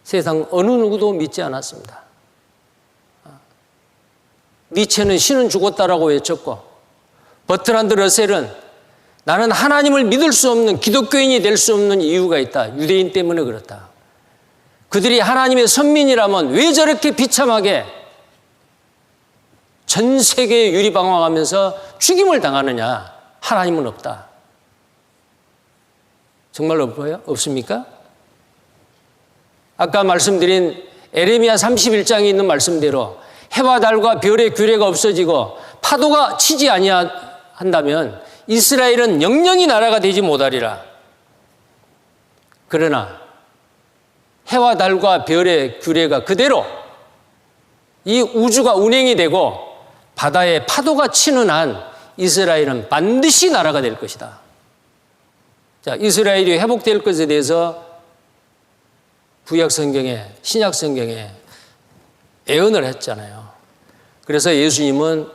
세상 어느 누구도 믿지 않았습니다. 니체는 신은 죽었다라고 외쳤고, 버트란드 러셀은 나는 하나님을 믿을 수 없는, 기독교인이 될 수 없는 이유가 있다. 유대인 때문에 그렇다. 그들이 하나님의 선민이라면 왜 저렇게 비참하게 전 세계에 유리방황하면서 죽임을 당하느냐. 하나님은 없다. 정말 없습니까? 아까 말씀드린 에레미야 31장에 있는 말씀대로 해와 달과 별의 규례가 없어지고 파도가 치지 아니한다면 이스라엘은 영영이 나라가 되지 못하리라. 그러나 해와 달과 별의 규례가 그대로 이 우주가 운행이 되고 바다에 파도가 치는 한 이스라엘은 반드시 나라가 될 것이다. 자, 이스라엘이 회복될 것에 대해서 구약 성경에, 신약 성경에 예언을 했잖아요. 그래서 예수님은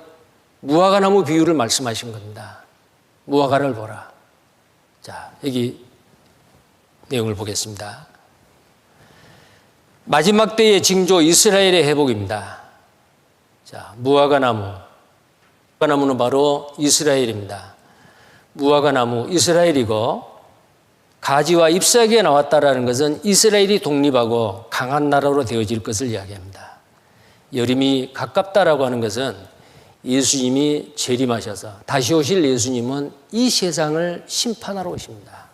무화과 나무 비유를 말씀하신 겁니다. 무화과를 보라. 자, 여기 내용을 보겠습니다. 마지막 때의 징조 이스라엘의 회복입니다. 자, 무화과 나무는 바로 이스라엘입니다. 무화과 나무 이스라엘이고 가지와 잎사귀가 나왔다라는 것은 이스라엘이 독립하고 강한 나라로 되어질 것을 이야기합니다. 여림이 가깝다라고 하는 것은 예수님이 재림하셔서 다시 오실 예수님은 이 세상을 심판하러 오십니다.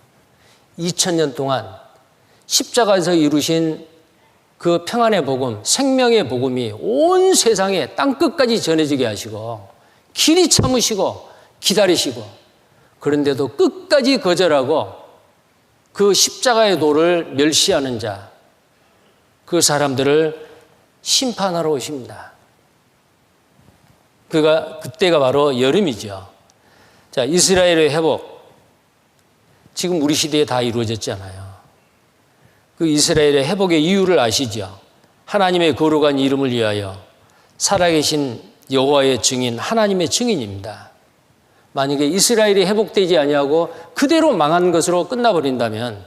2000년 동안 십자가에서 이루신 그 평안의 복음, 생명의 복음이 온 세상에 땅끝까지 전해지게 하시고 길이 참으시고 기다리시고 그런데도 끝까지 거절하고 그 십자가의 도를 멸시하는 자, 그 사람들을 심판하러 오십니다. 그때가 바로 여름이죠. 자, 이스라엘의 회복. 지금 우리 시대에 다 이루어졌잖아요. 그 이스라엘의 회복의 이유를 아시죠? 하나님의 거룩한 이름을 위하여 살아계신 여호와의 증인, 하나님의 증인입니다. 만약에 이스라엘이 회복되지 아니하고 그대로 망한 것으로 끝나버린다면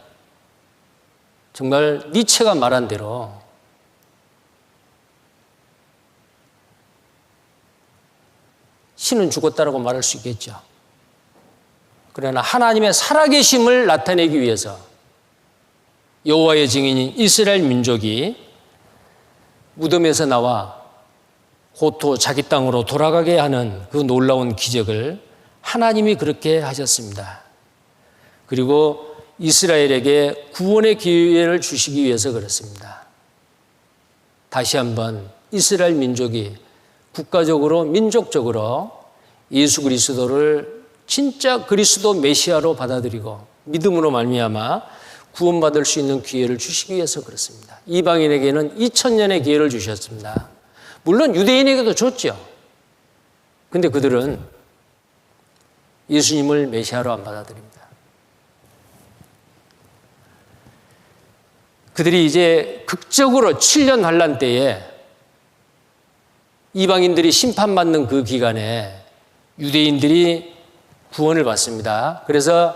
정말 니체가 말한 대로 신은 죽었다라고 말할 수 있겠죠. 그러나 하나님의 살아계심을 나타내기 위해서 여호와의 증인인 이스라엘 민족이 무덤에서 나와 고토 자기 땅으로 돌아가게 하는 그 놀라운 기적을 하나님이 그렇게 하셨습니다. 그리고 이스라엘에게 구원의 기회를 주시기 위해서 그렇습니다. 다시 한번 이스라엘 민족이 국가적으로 민족적으로 예수 그리스도를 진짜 그리스도 메시아로 받아들이고 믿음으로 말미암아 구원받을 수 있는 기회를 주시기 위해서 그렇습니다. 이방인에게는 2000년의 기회를 주셨습니다. 물론 유대인에게도 줬죠. 근데 그들은 예수님을 메시아로 안 받아들입니다. 그들이 이제 극적으로 7년 환란 때에 이방인들이 심판받는 그 기간에 유대인들이 구원을 받습니다. 그래서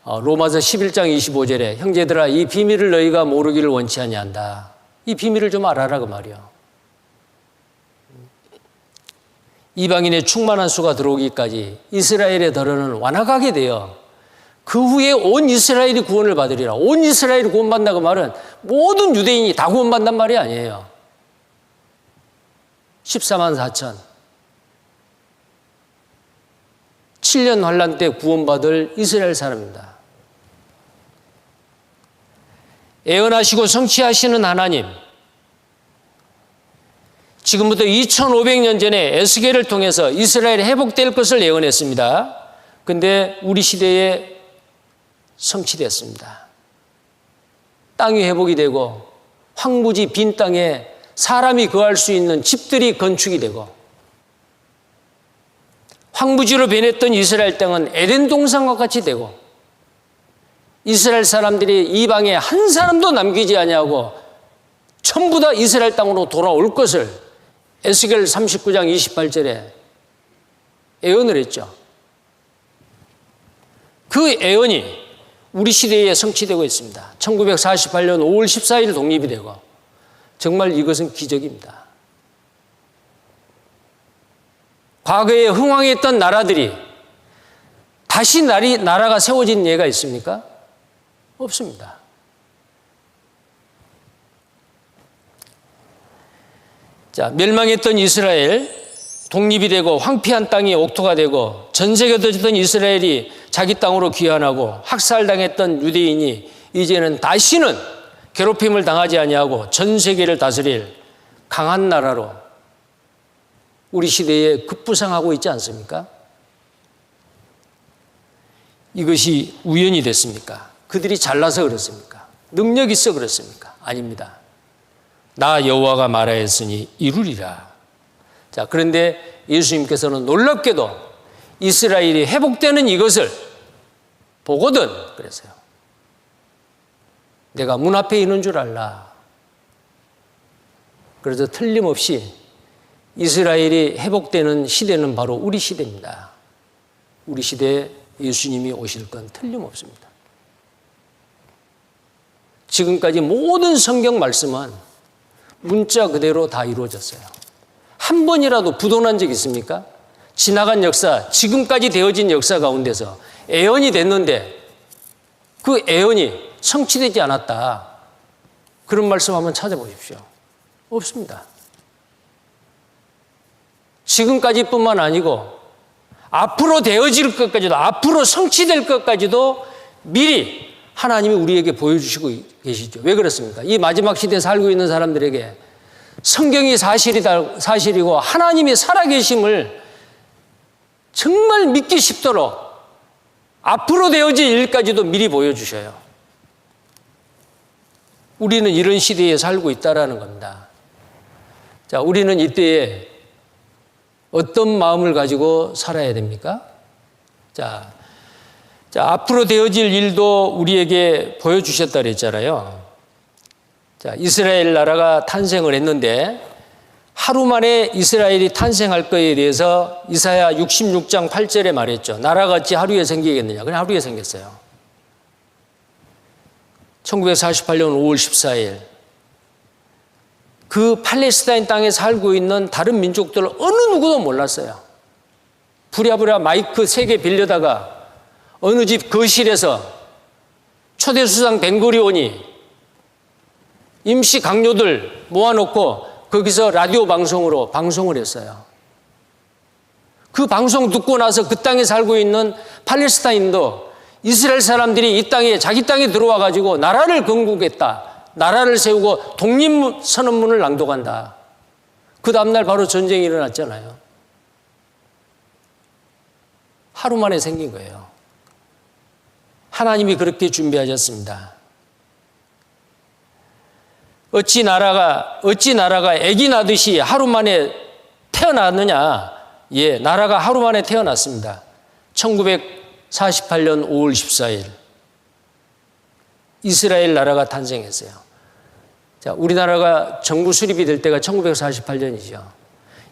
로마서 11장 25절에 형제들아 이 비밀을 너희가 모르기를 원치 아니한다. 이 비밀을 좀 알아라 그 말이요. 이방인의 충만한 수가 들어오기까지 이스라엘의 덜어는 완악하게 되어 그 후에 온 이스라엘이 구원을 받으리라. 온 이스라엘이 구원받는다 그 말은 모든 유대인이 다 구원받는단 말이 아니에요. 14만 4천. 7년 환란 때 구원받을 이스라엘 사람입니다. 애언하시고 성취하시는 하나님, 지금부터 2500년 전에 에스겔을 통해서 이스라엘이 회복될 것을 예언했습니다. 근데 우리 시대에 성취됐습니다. 땅이 회복이 되고 황무지 빈 땅에 사람이 거할 수 있는 집들이 건축이 되고 황무지로 변했던 이스라엘 땅은 에덴 동산과 같이 되고 이스라엘 사람들이 이방에 한 사람도 남기지 아니하고 전부 다 이스라엘 땅으로 돌아올 것을 에스겔 39장 28절에 예언을 했죠. 그 예언이 우리 시대에 성취되고 있습니다. 1948년 5월 14일 독립이 되고 정말 이것은 기적입니다. 과거에 흥왕했던 나라들이 다시 나라가 세워진 예가 있습니까? 없습니다. 자, 멸망했던 이스라엘, 독립이 되고 황폐한 땅이 옥토가 되고 전 세계에 흩어졌던 이스라엘이 자기 땅으로 귀환하고 학살당했던 유대인이 이제는 다시는 괴롭힘을 당하지 아니하고 전 세계를 다스릴 강한 나라로 우리 시대에 급부상하고 있지 않습니까? 이것이 우연이 됐습니까? 그들이 잘나서 그렇습니까? 능력 있어 그렇습니까? 아닙니다. 나 여호와가 말하였으니 이루리라. 자, 그런데 예수님께서는 놀랍게도 이스라엘이 회복되는 이것을 보거든 그랬어요. 내가 문 앞에 있는 줄 알라. 그래서 틀림없이 이스라엘이 회복되는 시대는 바로 우리 시대입니다. 우리 시대에 예수님이 오실 건 틀림없습니다. 지금까지 모든 성경 말씀은 문자 그대로 다 이루어졌어요. 한 번이라도 부도난 적 있습니까? 지나간 역사, 지금까지 되어진 역사 가운데서 예언이 됐는데 그 예언이 성취되지 않았다. 그런 말씀 한번 찾아보십시오. 없습니다. 지금까지뿐만 아니고 앞으로 되어질 것까지도, 앞으로 성취될 것까지도 미리 하나님이 우리에게 보여주시고 계시죠. 왜 그렇습니까? 이 마지막 시대에 살고 있는 사람들에게 성경이 사실이고 하나님이 살아계심을 정말 믿기 쉽도록 앞으로 되어질 일까지도 미리 보여주셔요. 우리는 이런 시대에 살고 있다는 겁니다. 자, 우리는 이때에 어떤 마음을 가지고 살아야 됩니까? 자, 앞으로 되어질 일도 우리에게 보여주셨다 그랬잖아요. 자, 이스라엘 나라가 탄생을 했는데 하루 만에 이스라엘이 탄생할 것에 대해서 이사야 66장 8절에 말했죠. 나라가 어찌 하루에 생기겠느냐. 그냥 하루에 생겼어요. 1948년 5월 14일 그 팔레스타인 땅에 살고 있는 다른 민족들 어느 누구도 몰랐어요. 부랴부랴 마이크 3개 빌려다가 어느 집 거실에서 초대 수상 벵구리온이 임시 강요들 모아놓고 거기서 라디오 방송으로 방송을 했어요. 그 방송 듣고 나서 그 땅에 살고 있는 팔레스타인도 이스라엘 사람들이 이 땅에 자기 땅에 들어와 가지고 나라를 건국했다. 나라를 세우고 독립선언문을 낭독한다. 그 다음날 바로 전쟁이 일어났잖아요. 하루 만에 생긴 거예요. 하나님이 그렇게 준비하셨습니다. 어찌 나라가 아기 낳듯이 하루 만에 태어났느냐? 예, 나라가 하루 만에 태어났습니다. 1948년 5월 14일 이스라엘 나라가 탄생했어요. 자, 우리나라가 정부 수립이 될 때가 1948년이죠.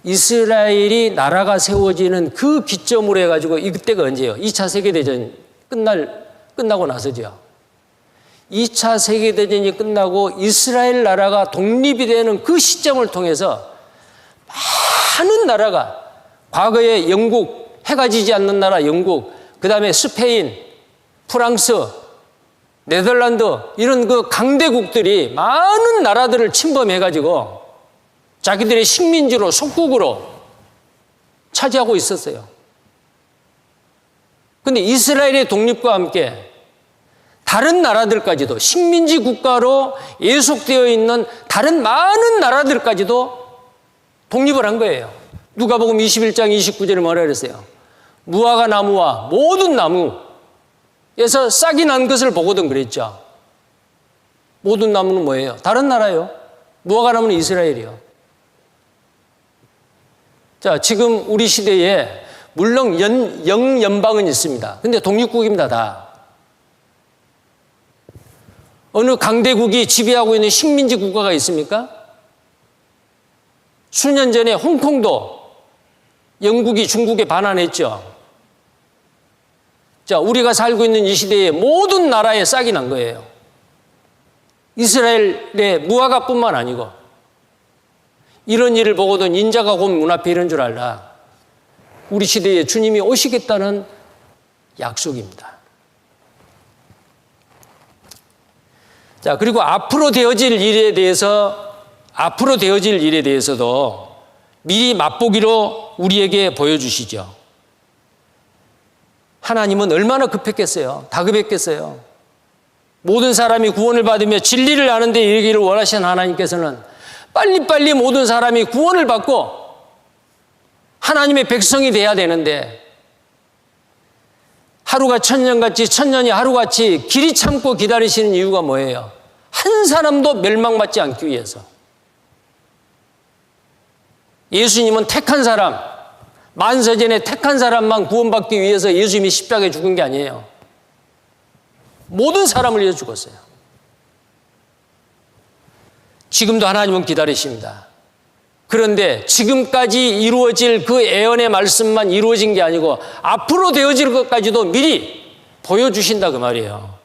이스라엘이 나라가 세워지는 그 기점으로 해가지고 이때가 언제예요? 2차 세계대전 끝나고 나서죠. 2차 세계대전이 끝나고 이스라엘 나라가 독립이 되는 그 시점을 통해서 많은 나라가 과거에 영국, 해가 지지 않는 나라 영국, 그 다음에 스페인, 프랑스, 네덜란드 이런 그 강대국들이 많은 나라들을 침범해가지고 자기들의 식민지로 속국으로 차지하고 있었어요. 근데 이스라엘의 독립과 함께 다른 나라들까지도 식민지 국가로 예속되어 있는 다른 많은 나라들까지도 독립을 한 거예요. 누가복음 21장 29절에 뭐라 그랬어요? 무화과 나무와 모든 나무에서 싹이 난 것을 보거든 그랬죠. 모든 나무는 뭐예요? 다른 나라예요. 무화과 나무는 이스라엘이요. 자, 지금 우리 시대에 물론 영연방은 있습니다. 근데 독립국입니다, 다. 어느 강대국이 지배하고 있는 식민지 국가가 있습니까? 수년 전에 홍콩도 영국이 중국에 반환했죠. 자, 우리가 살고 있는 이 시대에 모든 나라에 싹이 난 거예요. 이스라엘의 무화과뿐만 아니고 이런 일을 보고도 인자가 곧 문 앞에 이런 줄 알라. 우리 시대에 주님이 오시겠다는 약속입니다. 자, 그리고 앞으로 되어질 일에 대해서도 미리 맛보기로 우리에게 보여주시죠. 하나님은 얼마나 급했겠어요? 다급했겠어요? 모든 사람이 구원을 받으며 진리를 아는 데 이르기를 원하시는 하나님께서는 빨리빨리 모든 사람이 구원을 받고 하나님의 백성이 돼야 되는데 하루가 천년같이 천년이 하루같이 길이 참고 기다리시는 이유가 뭐예요? 한 사람도 멸망받지 않기 위해서. 예수님은 택한 사람, 만세전에 택한 사람만 구원받기 위해서 예수님이 십자가에 죽은 게 아니에요. 모든 사람을 위해 죽었어요. 지금도 하나님은 기다리십니다. 그런데 지금까지 이루어질 그 예언의 말씀만 이루어진 게 아니고 앞으로 되어질 것까지도 미리 보여주신다 그 말이에요.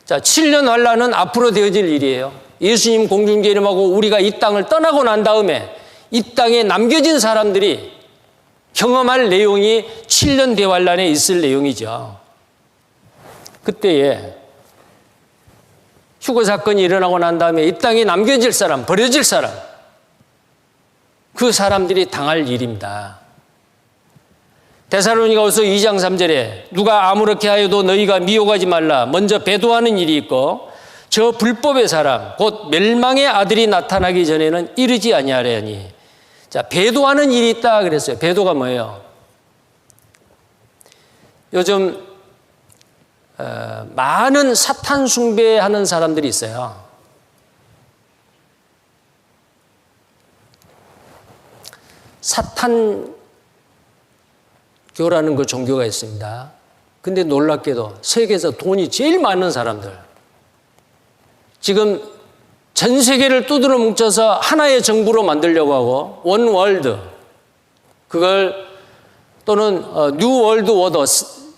자, 7년 환란은 앞으로 되어질 일이에요. 예수님 공중재림하고 우리가 이 땅을 떠나고 난 다음에 이 땅에 남겨진 사람들이 경험할 내용이 7년 대환란에 있을 내용이죠. 그때에 휴거 사건이 일어나고 난 다음에 이 땅에 남겨질 사람, 버려질 사람, 그 사람들이 당할 일입니다. 데살로니가후서 2장 3절에 누가 아무렇게 하여도 너희가 미혹하지 말라. 먼저 배도하는 일이 있고 저 불법의 사람 곧 멸망의 아들이 나타나기 전에는 이르지 아니하려니. 자, 배도하는 일이 있다 그랬어요. 배도가 뭐예요? 요즘 많은 사탄 숭배하는 사람들이 있어요. 사탄교라는 그 종교가 있습니다. 근데 놀랍게도 세계에서 돈이 제일 많은 사람들, 지금 전 세계를 두드러 뭉쳐서 하나의 정부로 만들려고 하고 원 월드, 그걸 또는 뉴 월드 오더,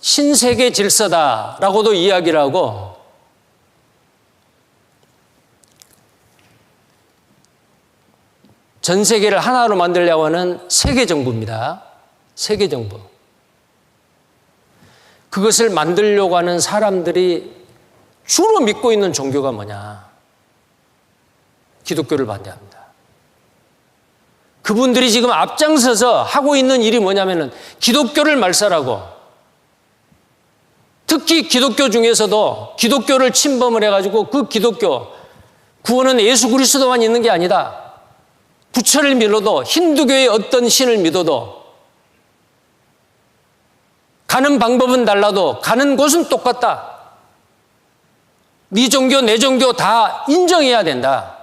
신세계 질서다라고도 이야기를 하고 전 세계를 하나로 만들려고 하는 세계 정부입니다. 세계 정부. 그것을 만들려고 하는 사람들이 주로 믿고 있는 종교가 뭐냐? 기독교를 반대합니다. 그분들이 지금 앞장서서 하고 있는 일이 뭐냐면은 기독교를 말살하고, 특히 기독교 중에서도 기독교를 침범을 해가지고 그 기독교, 구원은 예수 그리스도만 있는 게 아니다. 부처를 믿어도, 힌두교의 어떤 신을 믿어도, 가는 방법은 달라도 가는 곳은 똑같다. 네 종교, 내 종교 다 인정해야 된다.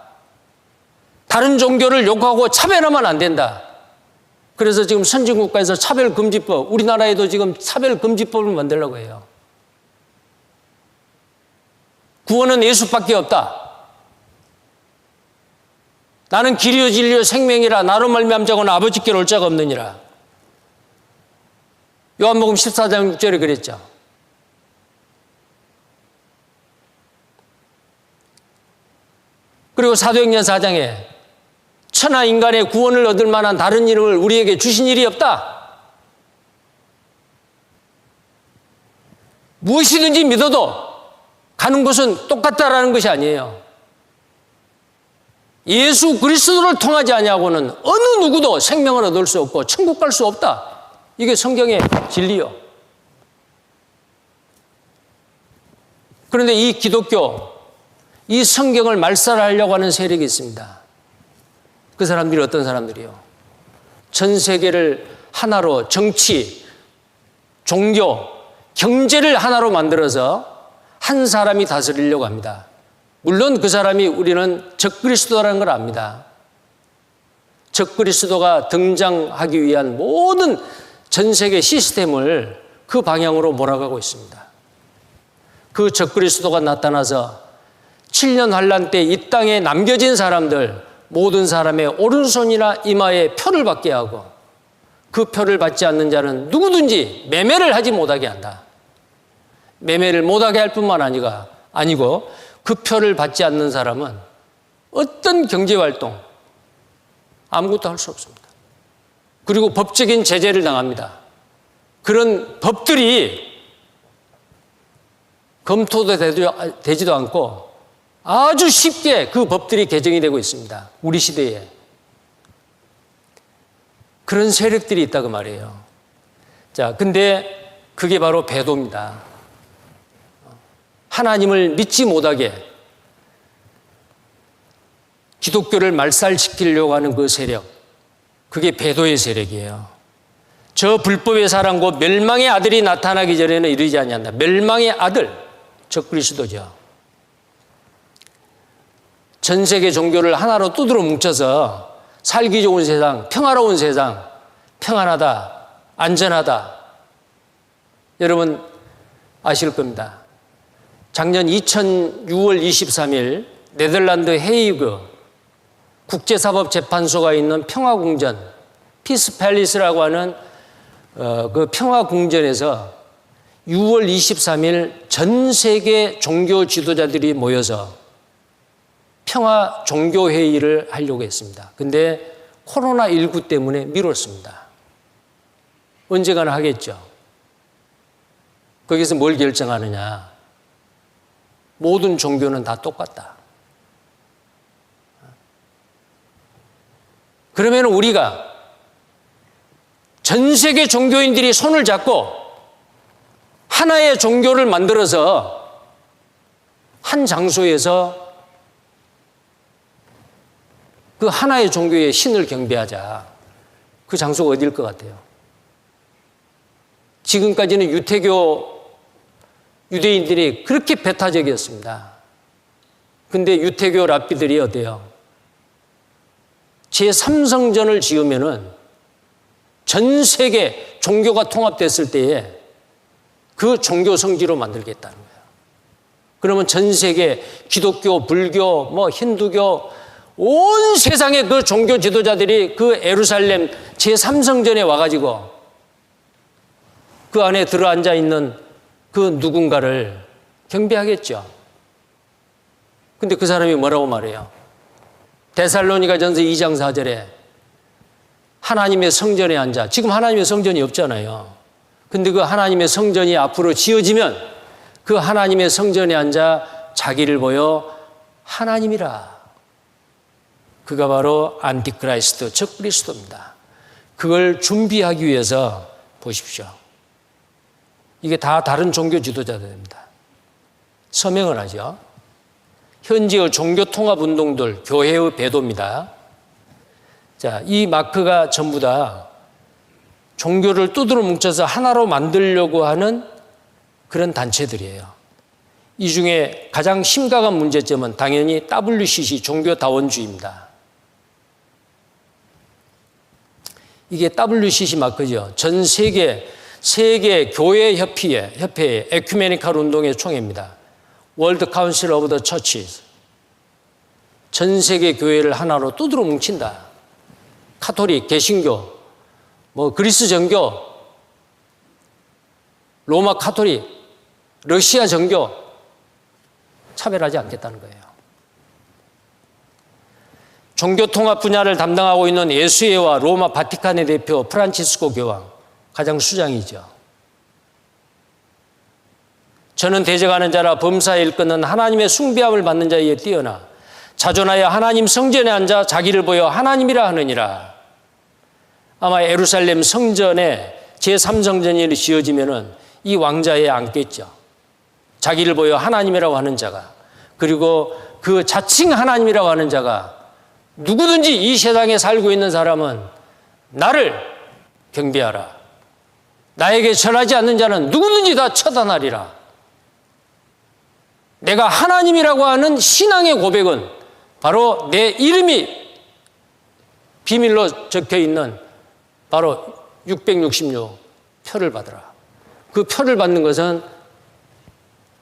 다른 종교를 욕하고 차별하면 안 된다. 그래서 지금 선진국가에서 차별금지법, 우리나라에도 지금 차별금지법을 만들려고 해요. 구원은 예수밖에 없다. 나는 길이요 진리요 생명이라 나로 말미암지 자고는 아버지께로 올 자가 없느니라. 요한복음 14장 6절에 그랬죠. 그리고 사도행전 4장에 천하 인간의 구원을 얻을 만한 다른 이름을 우리에게 주신 일이 없다. 무엇이든지 믿어도 가는 곳은 똑같다라는 것이 아니에요. 예수 그리스도를 통하지 아니하고는 어느 누구도 생명을 얻을 수 없고 천국 갈 수 없다. 이게 성경의 진리요. 그런데 이 기독교, 이 성경을 말살하려고 하는 세력이 있습니다. 그 사람들이 어떤 사람들이요? 전 세계를 하나로 정치, 종교, 경제를 하나로 만들어서 한 사람이 다스리려고 합니다. 물론 그 사람이 우리는 적그리스도라는 걸 압니다. 적그리스도가 등장하기 위한 모든 전 세계 시스템을 그 방향으로 몰아가고 있습니다. 그 적그리스도가 나타나서 7년 환란 때 이 땅에 남겨진 사람들, 모든 사람의 오른손이나 이마에 표를 받게 하고 그 표를 받지 않는 자는 누구든지 매매를 하지 못하게 한다. 매매를 못하게 할 뿐만 아니고 그 표를 받지 않는 사람은 어떤 경제활동, 아무것도 할 수 없습니다. 그리고 법적인 제재를 당합니다. 그런 법들이 검토도 되지도 않고 아주 쉽게 그 법들이 개정이 되고 있습니다. 우리 시대에. 그런 세력들이 있다고 말이에요. 자, 근데 그게 바로 배도입니다. 하나님을 믿지 못하게 기독교를 말살시키려고 하는 그 세력, 그게 배도의 세력이에요. 저 불법의 사람과 멸망의 아들이 나타나기 전에는 이르지 아니한다. 멸망의 아들, 적그리스도죠. 전 세계 종교를 하나로 두드러 뭉쳐서 살기 좋은 세상, 평화로운 세상, 평안하다, 안전하다. 여러분 아실 겁니다. 작년 2006월 23일 네덜란드 헤이그 국제사법재판소가 있는 평화궁전, 피스 팰리스라고 하는 그 평화궁전에서 6월 23일 전 세계 종교 지도자들이 모여서 평화 종교회의를 하려고 했습니다. 근데 코로나19 때문에 미뤘습니다. 언젠가는 하겠죠. 거기서 뭘 결정하느냐. 모든 종교는 다 똑같다. 그러면 우리가 전 세계 종교인들이 손을 잡고 하나의 종교를 만들어서 한 장소에서 그 하나의 종교의 신을 경배하자. 그 장소가 어디일 것 같아요? 지금까지는 유태교 유대인들이 그렇게 배타적이었습니다. 근데 유태교 랍비들이 어때요? 제3성전을 지으면은 전 세계 종교가 통합됐을 때에 그 종교 성지로 만들겠다는 거예요. 그러면 전 세계 기독교, 불교, 힌두교 온 세상의 그 종교 지도자들이 그 예루살렘 제3성전에 와가지고 그 안에 들어앉아 있는 그 누군가를 경배하겠죠. 근데 그 사람이 뭐라고 말해요? 데살로니가전서 2장 4절에 하나님의 성전에 앉아. 지금 하나님의 성전이 없잖아요. 근데 그 하나님의 성전이 앞으로 지어지면 그 하나님의 성전에 앉아 자기를 보여 하나님이라. 그가 바로 안티크라이스트, 적그리스도입니다. 그걸 준비하기 위해서 보십시오. 이게 다 다른 종교 지도자들입니다. 서명을 하죠. 현지의 종교 통합 운동들, 교회의 배도입니다. 자, 이 마크가 전부 다 종교를 두드러 뭉쳐서 하나로 만들려고 하는 그런 단체들이에요. 이 중에 가장 심각한 문제점은 당연히 WCC, 종교다원주의입니다. 이게 WCC 마크죠. 전 세계 교회 협회의 에큐메니칼 운동의 총회입니다. 월드 카운실 오브 더 처치스. 전 세계 교회를 하나로 두드러 뭉친다. 카톨릭, 개신교, 그리스 정교, 로마 카톨릭, 러시아 정교 차별하지 않겠다는 거예요. 종교 통합 분야를 담당하고 있는 예수회와 로마 바티칸의 대표 프란치스코 교황, 가장 수장이죠. 저는 대적하는 자라 범사에 일컫는 하나님의 숭배함을 받는 자에 뛰어나 자존하여 하나님 성전에 앉아 자기를 보여 하나님이라 하느니라. 아마 예루살렘 성전에 제3성전이 지어지면은 이 왕자에 앉겠죠. 자기를 보여 하나님이라고 하는 자가, 그리고 그 자칭 하나님이라고 하는 자가, 누구든지 이 세상에 살고 있는 사람은 나를 경배하라. 나에게 절하지 않는 자는 누구든지 다 처단하리라. 내가 하나님이라고 하는 신앙의 고백은 바로 내 이름이 비밀로 적혀 있는 바로 666 표를 받으라. 그 표를 받는 것은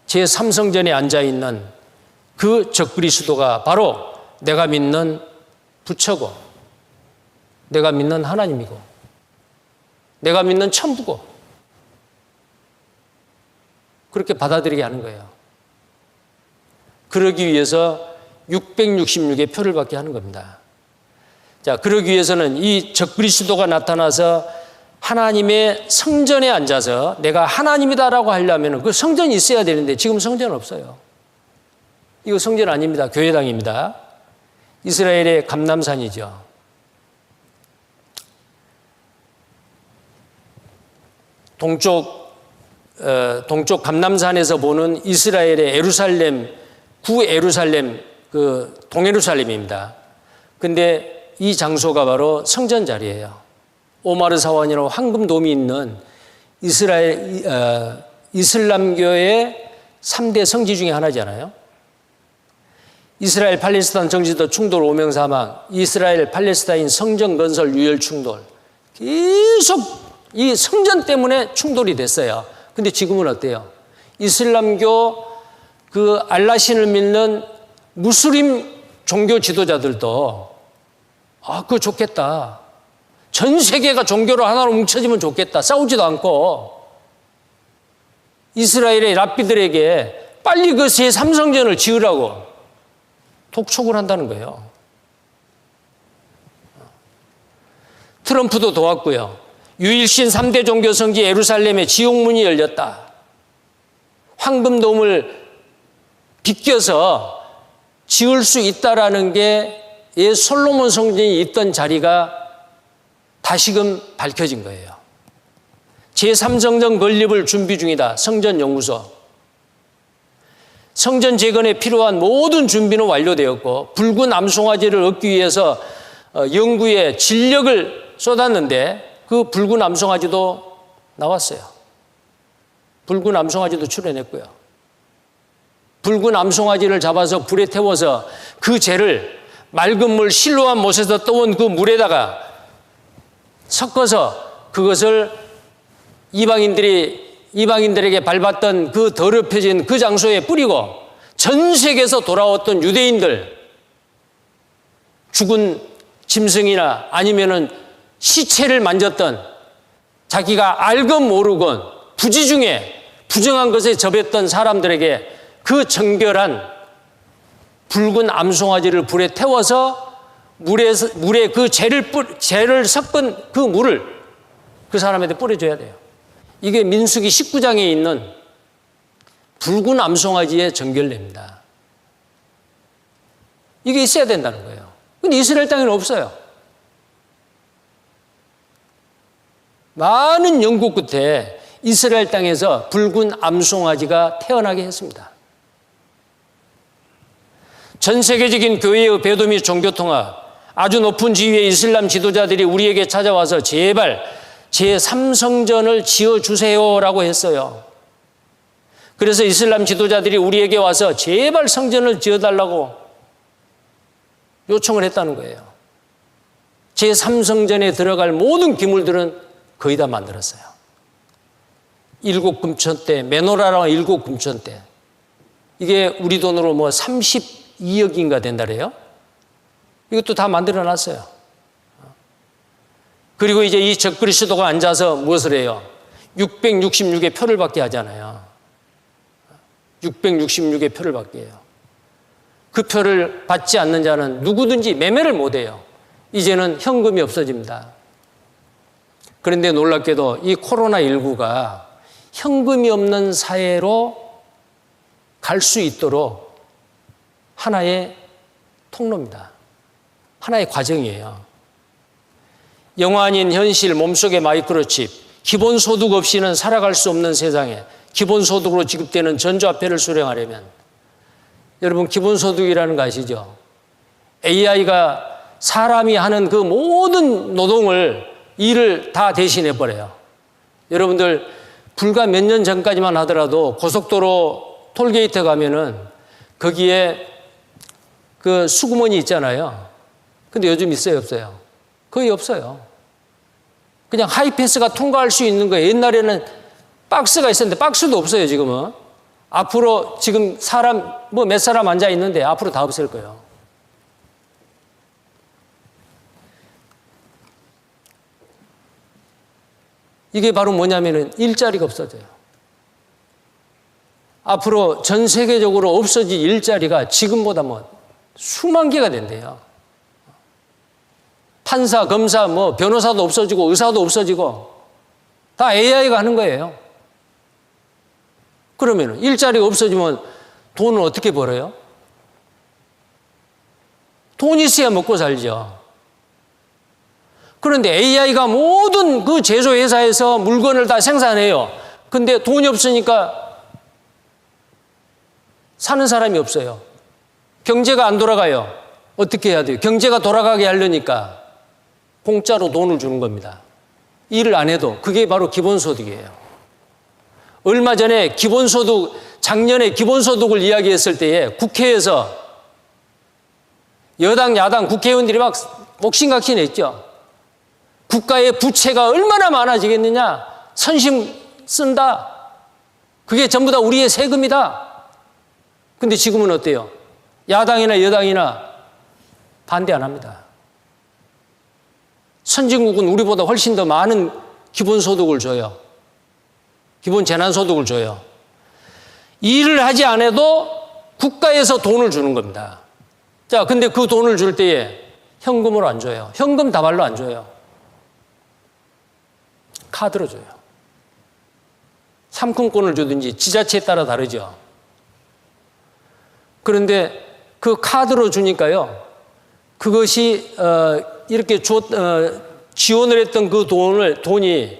제3성전에 앉아있는 그 적그리스도가 바로 내가 믿는 부처고, 내가 믿는 하나님이고, 내가 믿는 천부고, 그렇게 받아들이게 하는 거예요. 그러기 위해서 666의 표를 받게 하는 겁니다. 자, 그러기 위해서는 이 적그리스도가 나타나서 하나님의 성전에 앉아서 내가 하나님이다라고 하려면 그 성전이 있어야 되는데 지금 성전 없어요. 이거 성전 아닙니다. 교회당입니다. 이스라엘의 감람산이죠. 동쪽 감람산에서 보는 이스라엘의 예루살렘, 구예루살렘, 그 동예루살렘입니다. 근데 이 장소가 바로 성전 자리예요. 오마르 사원이라고 황금돔이 있는 이슬람교의 3대 성지 중에 하나잖아요. 이스라엘 팔레스타인 정치도 충돌 오명사망, 이스라엘 팔레스타인 성전 건설 유혈 충돌, 계속 이 성전 때문에 충돌이 됐어요. 근데 지금은 어때요? 이슬람교 그 알라신을 믿는 무슬림 종교 지도자들도 그거 좋겠다. 전 세계가 종교로 하나로 뭉쳐지면 좋겠다. 싸우지도 않고 이스라엘의 랍비들에게 빨리 그 제3성전을 지으라고 독촉을 한다는 거예요. 트럼프도 도왔고요. 유일신 3대 종교 성지 예루살렘에 지옥문이 열렸다. 황금돔을 비껴서 지을 수 있다라는 게 예 솔로몬 성전이 있던 자리가 다시금 밝혀진 거예요. 제3성전 건립을 준비 중이다. 성전연구소. 성전 재건에 필요한 모든 준비는 완료되었고 붉은 암송아지를 얻기 위해서 연구에 진력을 쏟았는데 그 붉은 암송아지도 나왔어요. 붉은 암송아지도 출현했고요. 붉은 암송아지를 잡아서 불에 태워서 그 재를 맑은 물 실로암 못에서 떠온 그 물에다가 섞어서 그것을 이방인들에게 밟았던 그 더럽혀진 그 장소에 뿌리고 전 세계에서 돌아왔던 유대인들, 죽은 짐승이나 아니면은 시체를 만졌던, 자기가 알건 모르건 부지중에 부정한 것에 접했던 사람들에게 그 정결한 붉은 암송아지를 불에 태워서 물에 그 재를 섞은 그 물을 그 사람한테 뿌려줘야 돼요. 이게 민수기 19장에 있는 붉은 암송아지의 정결례입니다. 이게 있어야 된다는 거예요. 근데 이스라엘 땅에는 없어요. 많은 연구 끝에 이스라엘 땅에서 붉은 암송아지가 태어나게 했습니다. 전 세계적인 교회의 배도 및 종교통합, 아주 높은 지위의 이슬람 지도자들이 우리에게 찾아와서 제발 제3성전을 지어주세요라고 했어요. 그래서 이슬람 지도자들이 우리에게 와서 제발 성전을 지어달라고 요청을 했다는 거예요. 제3성전에 들어갈 모든 기물들은 거의 다 만들었어요. 7금천대, 메노라랑 7금천대. 이게 우리 돈으로 32억인가 된다래요. 이것도 다 만들어 놨어요. 그리고 이제 이 적그리스도가 앉아서 무엇을 해요? 666의 표를 받게 하잖아요. 666의 표를 받게 해요. 그 표를 받지 않는 자는 누구든지 매매를 못 해요. 이제는 현금이 없어집니다. 그런데 놀랍게도 이 코로나19가 현금이 없는 사회로 갈 수 있도록 하나의 통로입니다. 하나의 과정이에요. 영화 아닌 현실, 몸속의 마이크로칩, 기본소득 없이는 살아갈 수 없는 세상에 기본소득으로 지급되는 전조화폐를 수령하려면 여러분 기본소득이라는 거 아시죠? AI가 사람이 하는 그 모든 노동을 일을 다 대신해 버려요. 여러분들 불과 몇 년 전까지만 하더라도 고속도로 톨게이트 가면은 거기에 그 수구먼이 있잖아요. 근데 요즘 있어요, 없어요? 거의 없어요. 그냥 하이패스가 통과할 수 있는 거예요. 옛날에는 박스가 있었는데 박스도 없어요, 지금은. 앞으로 지금 사람, 몇 사람 앉아 있는데 앞으로 다 없을 거예요. 이게 바로 뭐냐면은 일자리가 없어져요. 앞으로 전 세계적으로 없어질 일자리가 지금보다 수만 개가 된대요. 판사, 검사, 변호사도 없어지고 의사도 없어지고 다 AI가 하는 거예요. 그러면 일자리가 없어지면 돈을 어떻게 벌어요? 돈이 있어야 먹고 살죠. 그런데 AI가 모든 그 제조회사에서 물건을 다 생산해요. 근데 돈이 없으니까 사는 사람이 없어요. 경제가 안 돌아가요. 어떻게 해야 돼요? 경제가 돌아가게 하려니까 공짜로 돈을 주는 겁니다. 일을 안 해도 그게 바로 기본소득이에요. 얼마 전에 작년에 기본소득을 이야기했을 때에 국회에서 여당, 야당 국회의원들이 막 옥신각신 했죠. 국가의 부채가 얼마나 많아지겠느냐. 선심 쓴다. 그게 전부 다 우리의 세금이다. 근데 지금은 어때요? 야당이나 여당이나 반대 안 합니다. 선진국은 우리보다 훨씬 더 많은 기본소득을 줘요. 기본 재난소득을 줘요. 일을 하지 않아도 국가에서 돈을 주는 겁니다. 자, 근데 그 돈을 줄 때에 현금으로 안 줘요. 현금 다발로 안 줘요. 카드로 줘요. 상품권을 주든지 지자체에 따라 다르죠. 그런데 그 카드로 주니까요. 그것이 이렇게 지원을 했던 그 돈이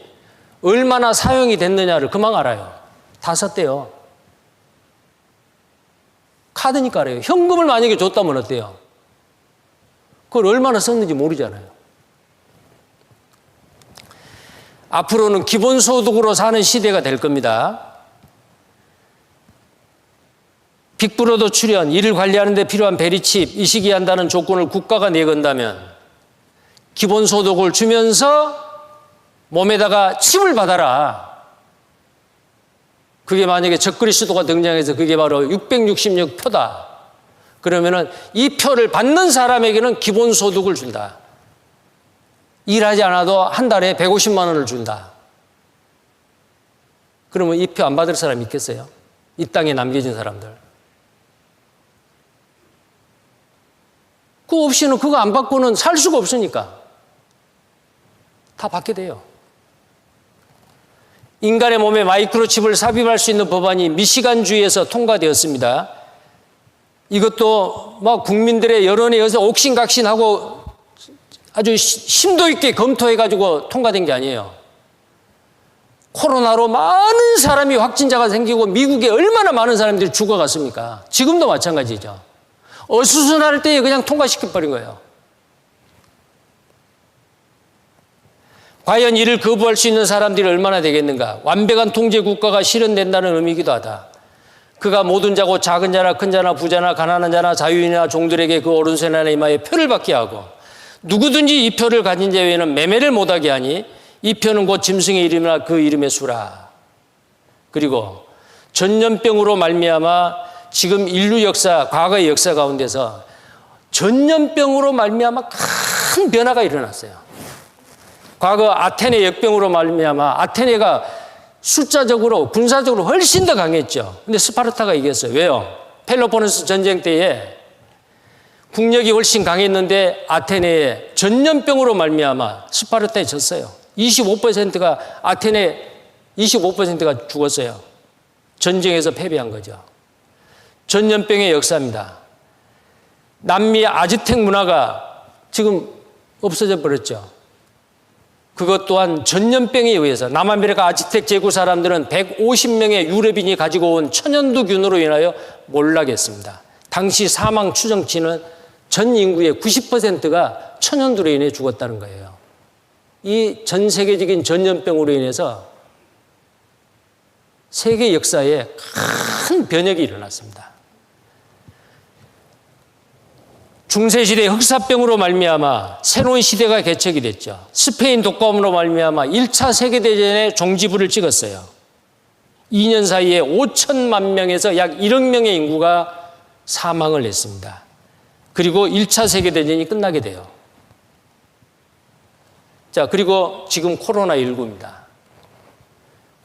얼마나 사용이 됐느냐를 금방 알아요. 다 썼대요. 카드니까 알아요. 현금을 만약에 줬다면 어때요? 그걸 얼마나 썼는지 모르잖아요. 앞으로는 기본소득으로 사는 시대가 될 겁니다. 빅브로더 출연, 일을 관리하는 데 필요한 베리칩, 이식이 한다는 조건을 국가가 내건다면 기본소득을 주면서 몸에다가 칩을 받아라. 그게 만약에 적그리스도가 등장해서 그게 바로 666표다. 그러면은 이 표를 받는 사람에게는 기본소득을 준다. 일하지 않아도 한 달에 150만 원을 준다. 그러면 이 표 안 받을 사람 있겠어요? 이 땅에 남겨진 사람들. 그거 없이는 그거 안 받고는 살 수가 없으니까 다 받게 돼요. 인간의 몸에 마이크로칩을 삽입할 수 있는 법안이 미시간주에서 통과되었습니다. 이것도 막 국민들의 여론에 의해서 옥신각신하고 아주 심도 있게 검토해가지고 통과된 게 아니에요. 코로나로 많은 사람이 확진자가 생기고 미국에 얼마나 많은 사람들이 죽어갔습니까? 지금도 마찬가지죠. 어수선할 때에 그냥 통과시켜버린 거예요. 과연 이를 거부할 수 있는 사람들이 얼마나 되겠는가? 완벽한 통제 국가가 실현된다는 의미이기도 하다. 그가 모든 자고 작은 자나 큰 자나 부자나 가난한 자나 자유인이나 종들에게 그 오른손이나 이마에 표를 받게 하고 누구든지 이 표를 가진 자 외에는 매매를 못하게 하니 이 표는 곧 짐승의 이름이나 그 이름의 수라. 그리고 전염병으로 말미암아 지금 인류 역사, 과거의 역사 가운데서 전염병으로 말미암아 큰 변화가 일어났어요. 과거 아테네 역병으로 말미암아 아테네가 숫자적으로 군사적으로 훨씬 더 강했죠. 근데 스파르타가 이겼어요. 왜요? 펠로포네소 전쟁 때에 국력이 훨씬 강했는데 아테네에 전염병으로 말미암아 스파르타에 졌어요. 25%가 아테네 25%가 죽었어요. 전쟁에서 패배한 거죠. 전염병의 역사입니다. 남미 아즈텍 문화가 지금 없어져 버렸죠. 그것 또한 전염병에 의해서 남아메리카 아즈텍 제국 사람들은 150명의 유럽인이 가지고 온 천연두균으로 인하여 몰락했습니다. 당시 사망 추정치는 전 인구의 90%가 천연두로 인해 죽었다는 거예요. 이 전 세계적인 전염병으로 인해서 세계 역사에 큰 변혁이 일어났습니다. 중세시대 흑사병으로 말미암아 새로운 시대가 개척이 됐죠. 스페인 독감으로 말미암아 1차 세계대전에 종지부를 찍었어요. 2년 사이에 5천만 명에서 약 1억 명의 인구가 사망을 했습니다. 그리고 1차 세계대전이 끝나게 돼요. 자, 그리고 지금 코로나19입니다.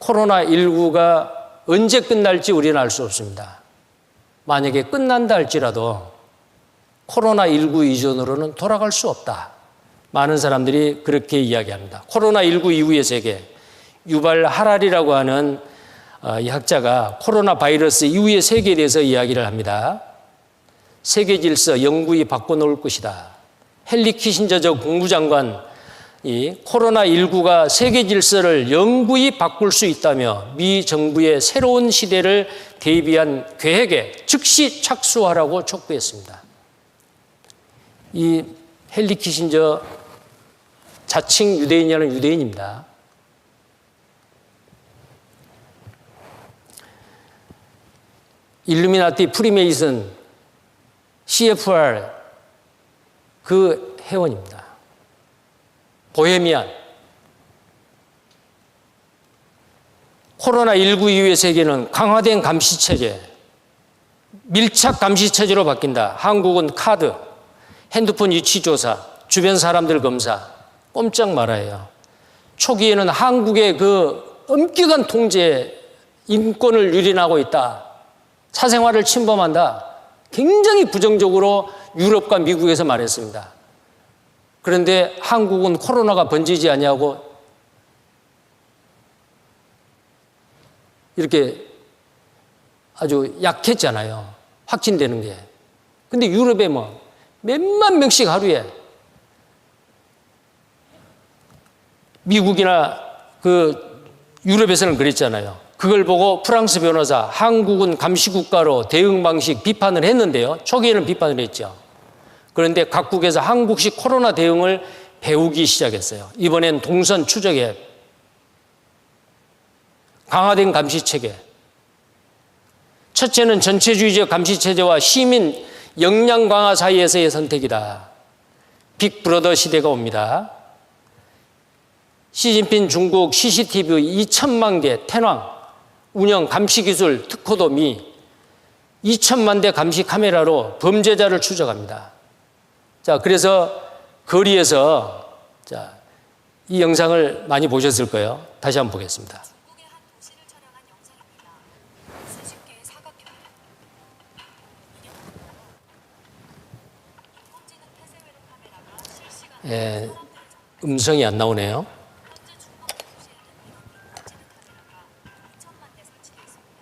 코로나19가 언제 끝날지 우리는 알 수 없습니다. 만약에 끝난다 할지라도 코로나19 이전으로는 돌아갈 수 없다. 많은 사람들이 그렇게 이야기합니다. 코로나19 이후의 세계, 유발 하랄이라고 하는 이 학자가 코로나 바이러스 이후의 세계에 대해서 이야기를 합니다. 세계 질서 영구히 바꿔놓을 것이다. 헨리 키신저 전 국무장관 이 코로나19가 세계 질서를 영구히 바꿀 수 있다며 미 정부의 새로운 시대를 대비한 계획에 즉시 착수하라고 촉구했습니다. 이 헨리 키신저 자칭 유대인이라는 유대인입니다. 일루미나티, 프리메이슨, CFR 그 회원입니다. 보헤미안. 코로나19 이후의 세계는 강화된 감시체제, 밀착 감시체제로 바뀐다. 한국은 카드, 핸드폰 위치조사, 주변 사람들 검사, 꼼짝 말아요. 초기에는 한국의 그 엄격한 통제, 인권을 유린하고 있다. 사생활을 침범한다. 굉장히 부정적으로 유럽과 미국에서 말했습니다. 그런데 한국은 코로나가 번지지 아니하고 이렇게 아주 약했잖아요. 확진되는 게. 근데 유럽에 뭐 몇만 명씩 하루에 미국이나 그 유럽에서는 그랬잖아요. 그걸 보고 프랑스 변호사 한국은 감시국가로 대응 방식 비판을 했는데요. 초기에는 비판을 했죠. 그런데 각국에서 한국식 코로나 대응을 배우기 시작했어요. 이번엔 동선 추적 앱, 강화된 감시체계. 첫째는 전체주의적 감시체제와 시민 역량 강화 사이에서의 선택이다. 빅브러더 시대가 옵니다. 시진핑 중국 CCTV 2천만 개 텐왕, 운영 감시기술 특허도 미 2천만 대 감시 카메라로 범죄자를 추적합니다. 자, 그래서 거리에서 자, 이 영상을 많이 보셨을 거예요. 다시 한번 보겠습니다. 중국의 한 도시를 촬영한 영상입니다. 수십 개의 사각형. 인공지능 폐쇄회로 카메라가 실시간으로 예, 음성이 안 나오네요. 현재 중국 도시에는 이런 인공지능 카메라가 2천만 대 설치되어 있습니다.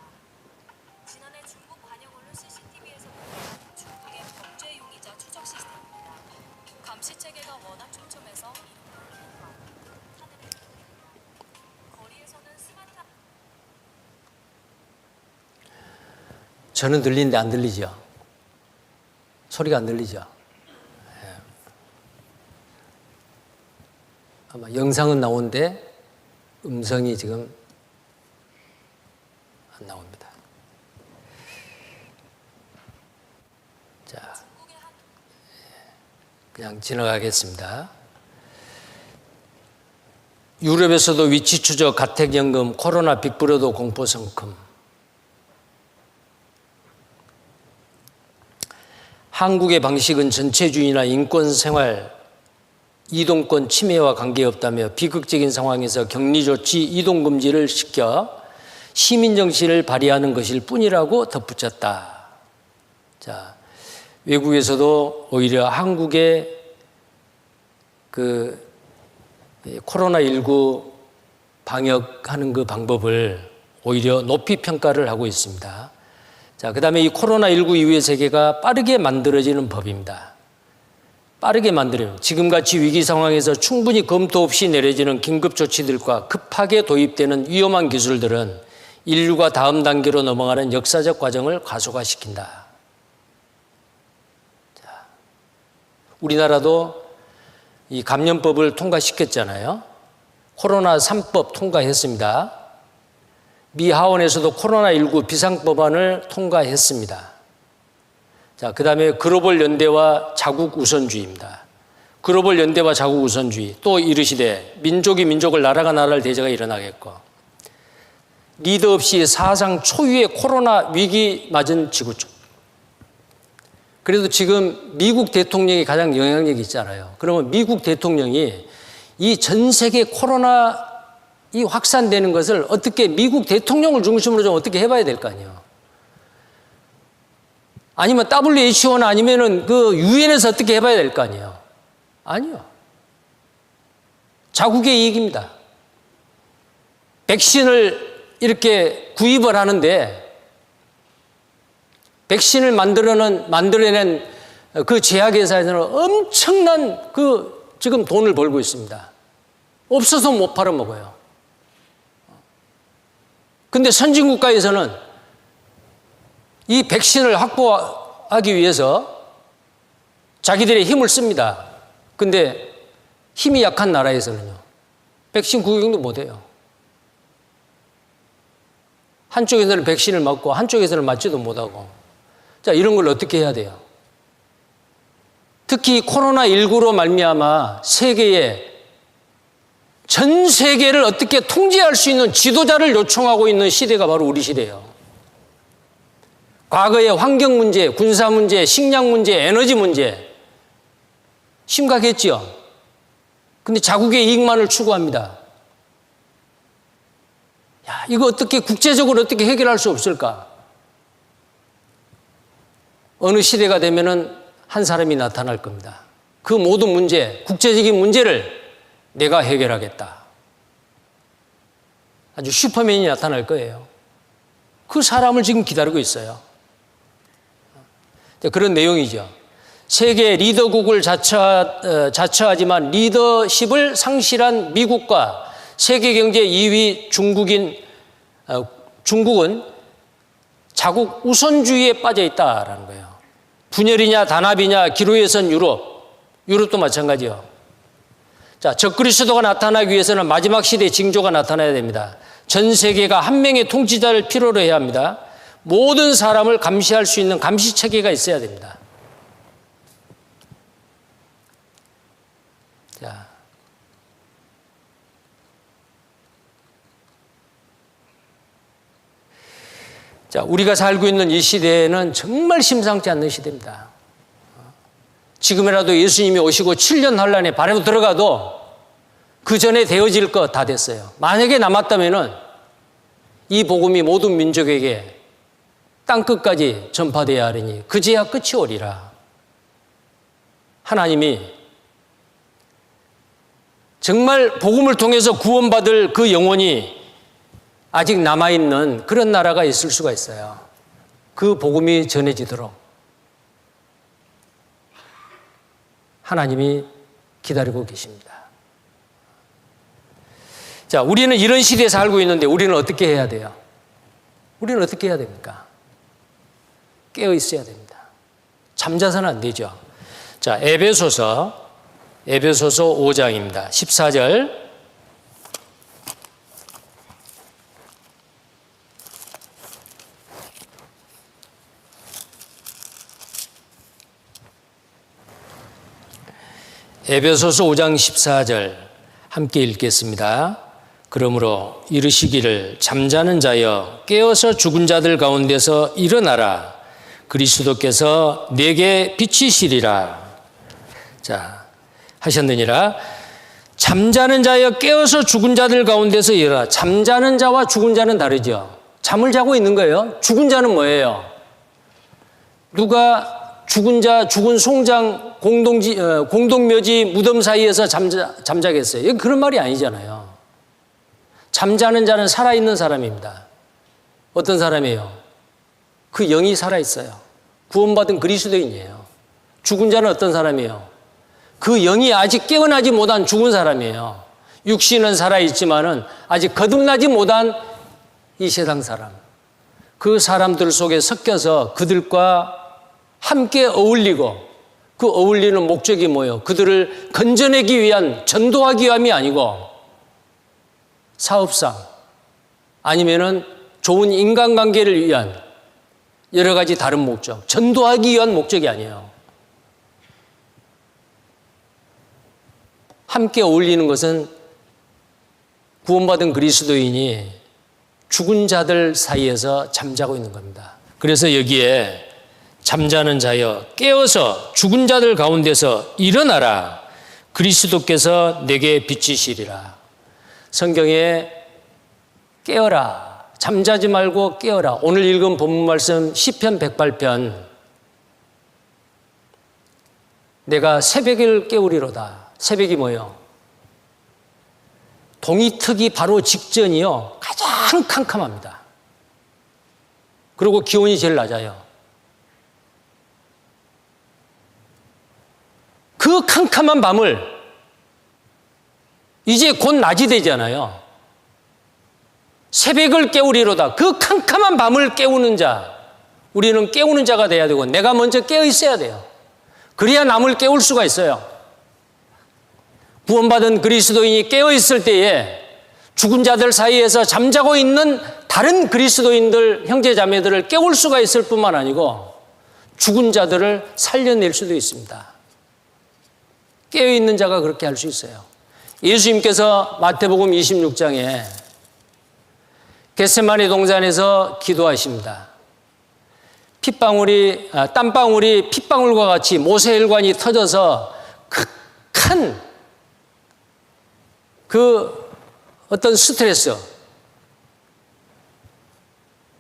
지난해 중국 관영 언론 CCTV에서 보는 중국의 범죄 용의자 추적 시스템입니다. 감시 체계가 워낙 촘촘해서 거리에서는 스마트 저는 들리는데 안 들리죠? 소리가 안 들리죠? 예. 아마 영상은 나오는데 음성이 지금 안 나옵니다. 자, 그냥 지나가겠습니다. 유럽에서도 위치 추적, 가택연금, 코로나 빅브러더 공포성큼. 한국의 방식은 전체주의나 인권생활, 이동권 침해와 관계없다며 비극적인 상황에서 격리조치, 이동금지를 시켜 시민정신을 발휘하는 것일 뿐이라고 덧붙였다. 자, 외국에서도 오히려 한국의 그 코로나19 방역하는 그 방법을 오히려 높이 평가를 하고 있습니다. 자, 그 다음에 이 코로나19 이후의 세계가 빠르게 만들어지는 법입니다. 빠르게 만들어요. 지금같이 위기 상황에서 충분히 검토 없이 내려지는 긴급 조치들과 급하게 도입되는 위험한 기술들은 인류가 다음 단계로 넘어가는 역사적 과정을 가속화시킨다. 자, 우리나라도 이 감염법을 통과시켰잖아요. 코로나 3법 통과했습니다. 미 하원에서도 코로나19 비상법안을 통과했습니다. 자, 그 다음에 글로벌 연대와 자국 우선주의입니다. 글로벌 연대와 자국 우선주의. 또 이르시되 민족이 민족을 나라가 나라를 대제가 일어나겠고, 리더 없이 사상 초유의 코로나 위기 맞은 지구촌. 그래도 지금 미국 대통령이 가장 영향력이 있잖아요. 그러면 미국 대통령이 이 전 세계 코로나 이 확산되는 것을 어떻게 미국 대통령을 중심으로 좀 어떻게 해봐야 될 거 아니에요. 아니면 WHO나 아니면은 그 유엔에서 어떻게 해봐야 될 거 아니에요. 아니요. 자국의 이익입니다. 백신을 이렇게 구입을 하는데 백신을 만들어낸 그 제약회사에서는 엄청난 그 지금 돈을 벌고 있습니다. 없어서 못 팔아먹어요. 근데 선진국가에서는 이 백신을 확보하기 위해서 자기들의 힘을 씁니다. 근데 힘이 약한 나라에서는요, 백신 구경도 못해요. 한쪽에서는 백신을 맞고 한쪽에서는 맞지도 못하고. 자, 이런 걸 어떻게 해야 돼요? 특히 코로나19로 말미암아 전 세계를 어떻게 통제할 수 있는 지도자를 요청하고 있는 시대가 바로 우리 시대예요. 과거의 환경 문제, 군사 문제, 식량 문제, 에너지 문제 심각했죠. 근데 자국의 이익만을 추구합니다. 야, 이거 어떻게 국제적으로 어떻게 해결할 수 없을까? 어느 시대가 되면은 한 사람이 나타날 겁니다. 그 모든 문제, 국제적인 문제를 내가 해결하겠다. 아주 슈퍼맨이 나타날 거예요. 그 사람을 지금 기다리고 있어요. 그런 내용이죠. 세계 리더국을 자처하지만 리더십을 상실한 미국과 세계 경제 2위 중국은 자국 우선주의에 빠져 있다라는 거예요. 분열이냐 단합이냐 기로에 선 유럽도 마찬가지요. 자, 적그리스도가 나타나기 위해서는 마지막 시대의 징조가 나타나야 됩니다. 전 세계가 한 명의 통치자를 필요로 해야 합니다. 모든 사람을 감시할 수 있는 감시 체계가 있어야 됩니다. 자, 우리가 살고 있는 이 시대에는 정말 심상치 않는 시대입니다. 지금이라도 예수님이 오시고 7년 환란에 바로 들어가도 그 전에 되어질 거 다 됐어요. 만약에 남았다면은 이 복음이 모든 민족에게 땅끝까지 전파되어야 하리니 그제야 끝이 오리라. 하나님이 정말 복음을 통해서 구원받을 그 영혼이 아직 남아있는 그런 나라가 있을 수가 있어요. 그 복음이 전해지도록 하나님이 기다리고 계십니다. 자, 우리는 이런 시대에 살고 있는데 우리는 어떻게 해야 돼요? 우리는 어떻게 해야 됩니까? 깨어 있어야 됩니다. 잠자서는 안 되죠. 자, 에베소서 5장입니다. 14절. 에베소서 5장 14절 함께 읽겠습니다. 그러므로 이르시기를 잠자는 자여 깨어서 죽은 자들 가운데서 일어나라. 그리스도께서 내게 비치시리라. 자, 하셨느니라. 잠자는 자여 깨어서 죽은 자들 가운데서 일어나라. 잠자는 자와 죽은 자는 다르죠. 잠을 자고 있는 거예요. 죽은 자는 뭐예요? 누가 죽은 자, 죽은 송장, 공동묘지 무덤 사이에서 잠자겠어요? 이건 그런 말이 아니잖아요. 잠자는 자는 살아있는 사람입니다. 어떤 사람이에요? 그 영이 살아있어요. 구원받은 그리스도인이에요. 죽은 자는 어떤 사람이에요? 그 영이 아직 깨어나지 못한 죽은 사람이에요. 육신은 살아있지만은 아직 거듭나지 못한 이 세상 사람. 그 사람들 속에 섞여서 그들과 함께 어울리고 그 어울리는 목적이 뭐예요? 그들을 건져내기 위한, 전도하기 위함이 아니고 사업상 아니면은 좋은 인간관계를 위한 여러 가지 다른 목적, 전도하기 위한 목적이 아니에요. 함께 어울리는 것은 구원받은 그리스도인이 죽은 자들 사이에서 잠자고 있는 겁니다. 그래서 여기에 잠자는 자여 깨어서 죽은 자들 가운데서 일어나라. 그리스도께서 내게 비치시리라. 성경에 깨어라. 잠자지 말고 깨어라. 오늘 읽은 본문 말씀 시편 108편. 내가 새벽을 깨우리로다. 새벽이 뭐예요? 동이 트기 바로 직전이요. 가장 캄캄합니다. 그리고 기온이 제일 낮아요. 그 캄캄한 밤을 이제 곧 낮이 되잖아요. 새벽을 깨우리로다. 그 캄캄한 밤을 깨우는 자. 우리는 깨우는 자가 돼야 되고 내가 먼저 깨어 있어야 돼요. 그래야 남을 깨울 수가 있어요. 구원받은 그리스도인이 깨어있을 때에 죽은 자들 사이에서 잠자고 있는 다른 그리스도인들, 형제자매들을 깨울 수가 있을 뿐만 아니고 죽은 자들을 살려낼 수도 있습니다. 깨어있는 자가 그렇게 할 수 있어요. 예수님께서 마태복음 26장에 겟세마네 동산에서 기도하십니다. 땀방울이 핏방울과 같이 모세혈관이 터져서 극한 어떤 스트레스,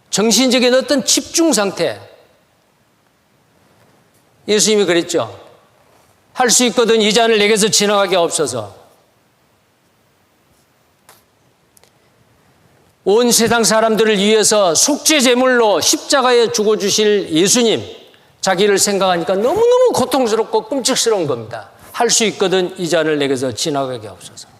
정신적인 어떤 집중 상태. 예수님이 그랬죠. 할 수 있거든 이 잔을 내게서 지나가게 없어서. 온 세상 사람들을 위해서 속죄 제물로 십자가에 죽어주실 예수님, 자기를 생각하니까 너무너무 고통스럽고 끔찍스러운 겁니다. 할 수 있거든 이 잔을 내게서 지나가게 없어서.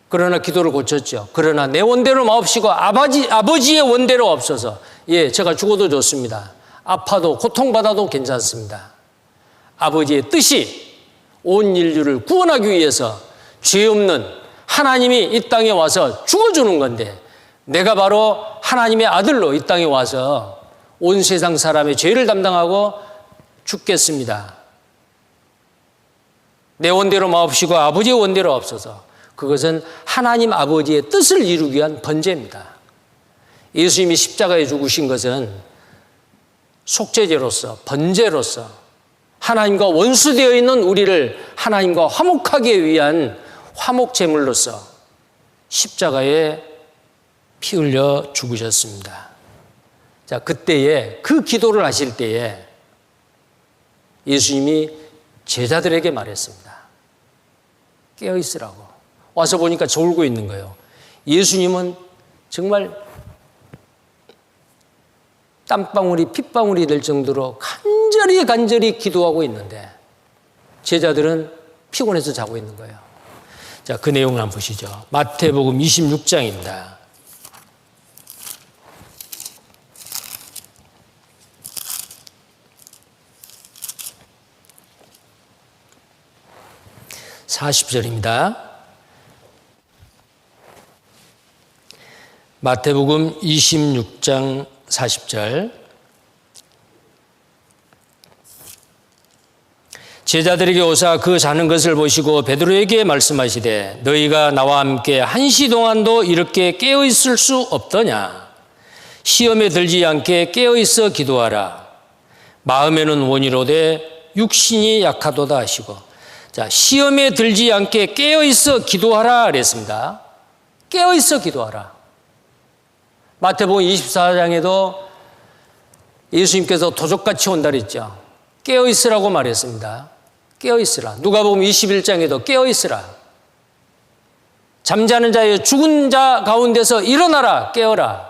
그러나 기도를 고쳤죠. 그러나 내 원대로 마옵시고 아버지의 원대로 없어서. 예, 제가 죽어도 좋습니다. 아파도 고통받아도 괜찮습니다. 아버지의 뜻이 온 인류를 구원하기 위해서 죄 없는 하나님이 이 땅에 와서 죽어주는 건데 내가 바로 하나님의 아들로 이 땅에 와서 온 세상 사람의 죄를 담당하고 죽겠습니다. 내 원대로 마옵시고 아버지의 원대로 없어서. 그것은 하나님 아버지의 뜻을 이루기 위한 번제입니다. 예수님이 십자가에 죽으신 것은 속죄제로서, 번제로서 하나님과 원수되어 있는 우리를 하나님과 화목하기 위한 화목제물로서 십자가에 피 흘려 죽으셨습니다. 자, 그때에 그 기도를 하실 때에 예수님이 제자들에게 말했습니다. 깨어 있으라고. 와서 보니까 졸고 있는 거예요. 예수님은 정말 땀방울이 핏방울이 될 정도로 간절히 기도하고 있는데 제자들은 피곤해서 자고 있는 거예요. 자, 그 내용을 한번 보시죠. 마태복음 26장입니다. (40절입니다) 마태복음 26장 40절. 제자들에게 오사 그 자는 것을 보시고 베드로에게 말씀하시되 너희가 나와 함께 한시 동안도 이렇게 깨어 있을 수 없더냐. 시험에 들지 않게 깨어 있어 기도하라. 마음에는 원이로되 육신이 약하도다 하시고. 자, 시험에 들지 않게 깨어 있어 기도하라 그랬습니다. 깨어 있어 기도하라. 마태복음 24장에도 예수님께서 도적같이 온다 그랬죠. 깨어 있으라고 말했습니다. 깨어 있으라. 누가복음 21장에도 깨어 있으라. 잠자는 자여 죽은 자 가운데서 일어나라. 깨어라.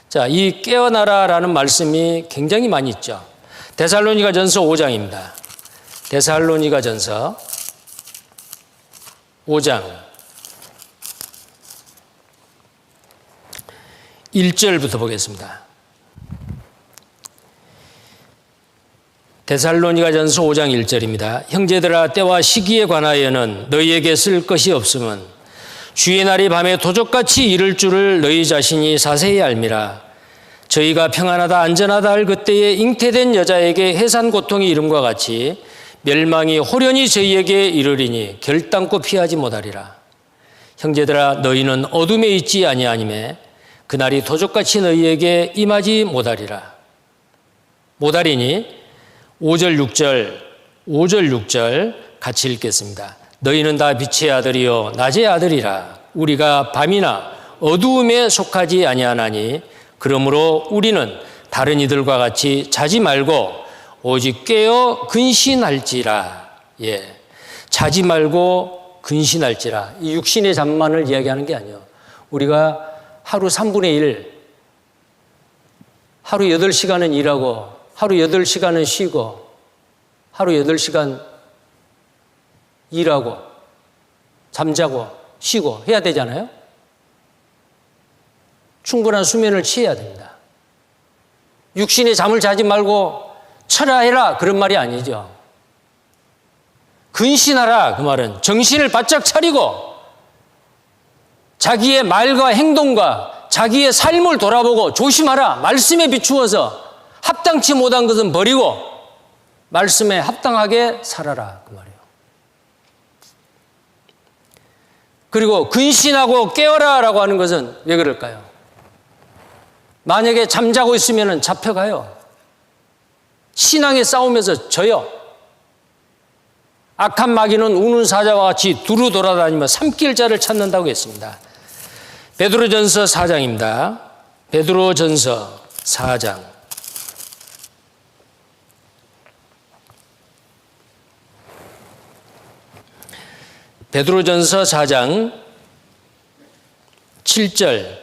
자, 이 깨어나라라는 말씀이 굉장히 많이 있죠. 데살로니가전서 5장입니다. 데살로니가전서 5장 1절부터 보겠습니다. 데살로니가전서 5장 1절입니다. 형제들아, 때와 시기에 관하여는 너희에게 쓸 것이 없음은 주의 날이 밤에 도적같이 이를 줄을 너희 자신이 자세히 알미라. 저희가 평안하다 안전하다 할 그때에 잉태된 여자에게 해산 고통이 이름과 같이 멸망이 호련히 저희에게 이르리니 결단코 피하지 못하리라. 형제들아, 너희는 어둠에 있지 아니하니매 그날이 도적같이 너희에게 임하지 못하리라. 못하리니 5절 6절 같이 읽겠습니다. 너희는 다 빛의 아들이요 낮의 아들이라. 우리가 밤이나 어두움에 속하지 아니하나니 그러므로 우리는 다른 이들과 같이 자지 말고 오직 깨어 근신할지라. 자지 말고 근신할지라. 이 육신의 잠만을 이야기하는 게 아니에요. 우리가 하루 3분의 1, 하루 8시간은 일하고 하루 8시간은 쉬고 하루 8시간 일하고 잠자고 쉬고 해야 되잖아요. 충분한 수면을 취해야 됩니다. 육신의 잠을 자지 말고 철야해라 그런 말이 아니죠. 근신하라 그 말은 정신을 바짝 차리고 자기의 말과 행동과 자기의 삶을 돌아보고 조심하라. 말씀에 비추어서 합당치 못한 것은 버리고 말씀에 합당하게 살아라 그 말이에요. 그리고 근신하고 깨어라 라고 하는 것은 왜 그럴까요? 만약에 잠자고 있으면 잡혀가요. 신앙의 싸움에서 져요. 악한 마귀는 우는 사자와 같이 두루 돌아다니며 삼킬 자를 찾는다고 했습니다. 베드로전서 4장입니다. 베드로전서 4장. 베드로전서 4장 7절.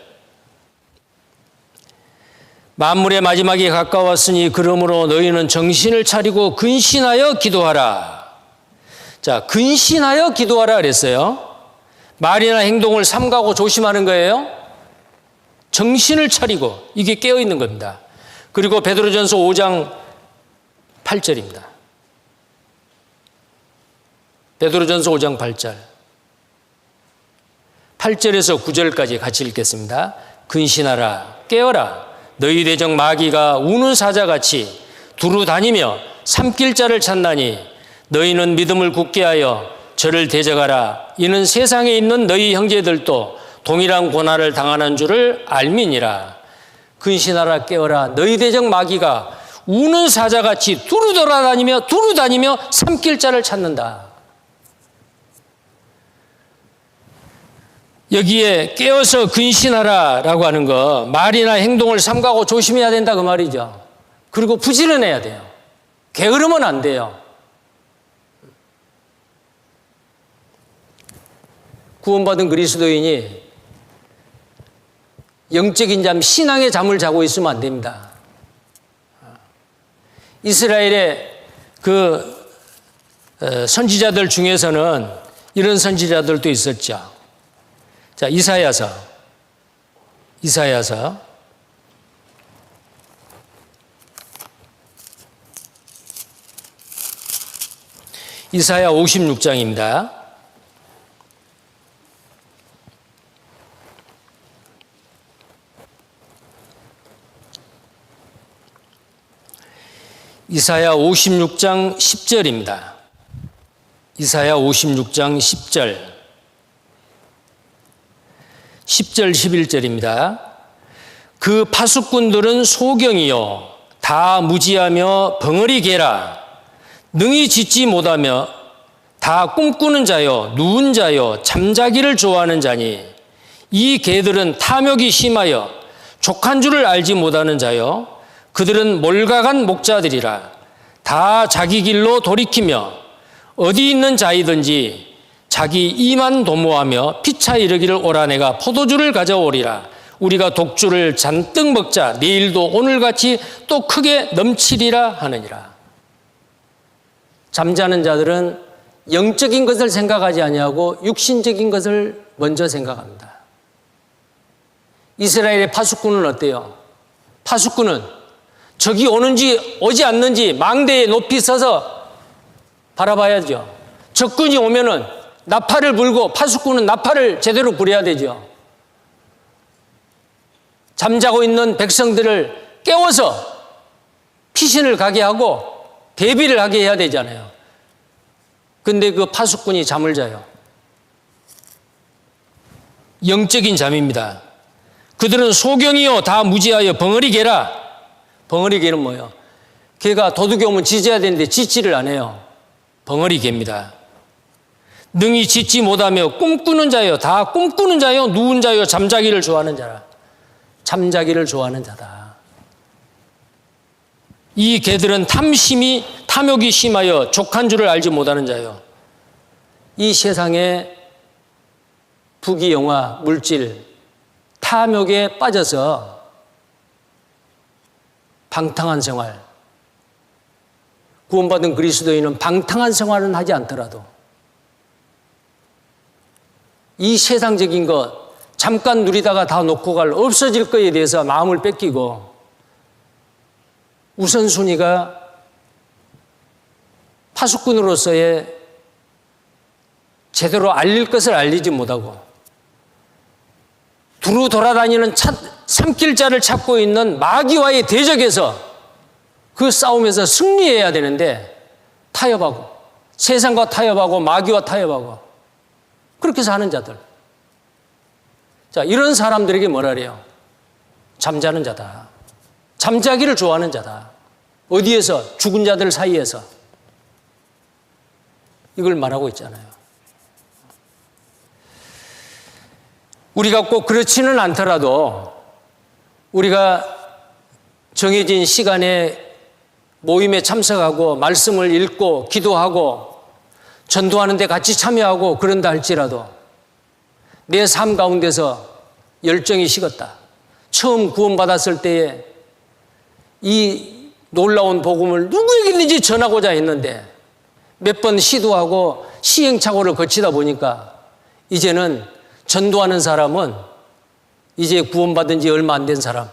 만물의 마지막이 가까웠으니 그러므로 너희는 정신을 차리고 근신하여 기도하라. 자, 근신하여 기도하라 그랬어요. 말이나 행동을 삼가고 조심하는 거예요. 정신을 차리고 이게 깨어있는 겁니다. 그리고 베드로전서 5장 8절입니다. 베드로전서 5장 8절. 8절에서 9절까지 같이 읽겠습니다. 근신하라, 깨어라. 너희 대적 마귀가 우는 사자같이 두루 다니며 삼킬 자를 찾나니 너희는 믿음을 굳게 하여 저를 대적하라. 이는 세상에 있는 너희 형제들도 동일한 고난을 당하는 줄을 알미니라. 근신하라, 깨어라. 너희 대적 마귀가 우는 사자같이 두루 다니며 삼킬 자를 찾는다. 여기에 깨어서 근신하라 라고 하는 거 말이나 행동을 삼가고 조심해야 된다 그 말이죠. 그리고 부지런해야 돼요. 게으르면 안 돼요. 구원받은 그리스도인이 영적인 잠, 신앙의 잠을 자고 있으면 안 됩니다. 이스라엘의 그 선지자들 중에서는 이런 선지자들도 있었죠. 자, 이사야서 56장입니다. 이사야 56장 10절입니다. 이사야 56장 10절 11절입니다. 그 파수꾼들은 소경이요 다 무지하며 벙어리 개라. 능히 짓지 못하며 다 꿈꾸는 자요 누운 자요 잠자기를 좋아하는 자니 이 개들은 탐욕이 심하여 족한 줄을 알지 못하는 자요 그들은 몰각한 목자들이라. 다 자기 길로 돌이키며 어디 있는 자이든지 자기 이만 도모하며 피차 이르기를 오라. 내가 포도주를 가져오리라. 우리가 독주를 잔뜩 먹자. 내일도 오늘같이 또 크게 넘치리라 하느니라. 잠자는 자들은 영적인 것을 생각하지 아니하고 육신적인 것을 먼저 생각합니다. 이스라엘의 파수꾼은 어때요? 파수꾼은 적이 오는지 오지 않는지 망대에 높이 서서 바라봐야죠. 적군이 오면은 나팔을 불고 파수꾼은 나팔을 제대로 불어야 되죠. 잠자고 있는 백성들을 깨워서 피신을 가게 하고 대비를 하게 해야 되잖아요. 근데 그 파수꾼이 잠을 자요. 영적인 잠입니다. 그들은 소경이요 다 무지하여 벙어리 개라. 벙어리 개는 뭐예요? 개가 도둑이 오면 짖어야 되는데 짖지를 안 해요. 벙어리 개입니다. 능히 짖지 못하며 꿈꾸는 자요 다 꿈꾸는 자요 누운 자요 잠자기를 좋아하는 자라. 잠자기를 좋아하는 자다. 이 개들은 탐욕이 심하여 족한 줄을 알지 못하는 자요. 이 세상에 부귀영화, 물질, 탐욕에 빠져서 방탕한 생활, 구원받은 그리스도인은 방탕한 생활은 하지 않더라도 이 세상적인 것 잠깐 누리다가 다 놓고 갈 없어질 거에 대해서 마음을 뺏기고 우선순위가 파수꾼으로서의 제대로 알릴 것을 알리지 못하고 두루 돌아다니는 삼킬자를 찾고 있는 마귀와의 대적에서 그 싸움에서 승리해야 되는데 타협하고 세상과 타협하고 마귀와 타협하고 그렇게 사는 자들. 자, 이런 사람들에게 뭐라 그래요? 잠자는 자다. 잠자기를 좋아하는 자다. 어디에서? 죽은 자들 사이에서. 이걸 말하고 있잖아요. 우리가 꼭 그렇지는 않더라도 우리가 정해진 시간에 모임에 참석하고 말씀을 읽고 기도하고 전도하는 데 같이 참여하고 그런다 할지라도 내 삶 가운데서 열정이 식었다. 처음 구원받았을 때에 이 놀라운 복음을 누구에게든지 전하고자 했는데 몇 번 시도하고 시행착오를 거치다 보니까 이제는 전도하는 사람은 이제 구원받은 지 얼마 안 된 사람,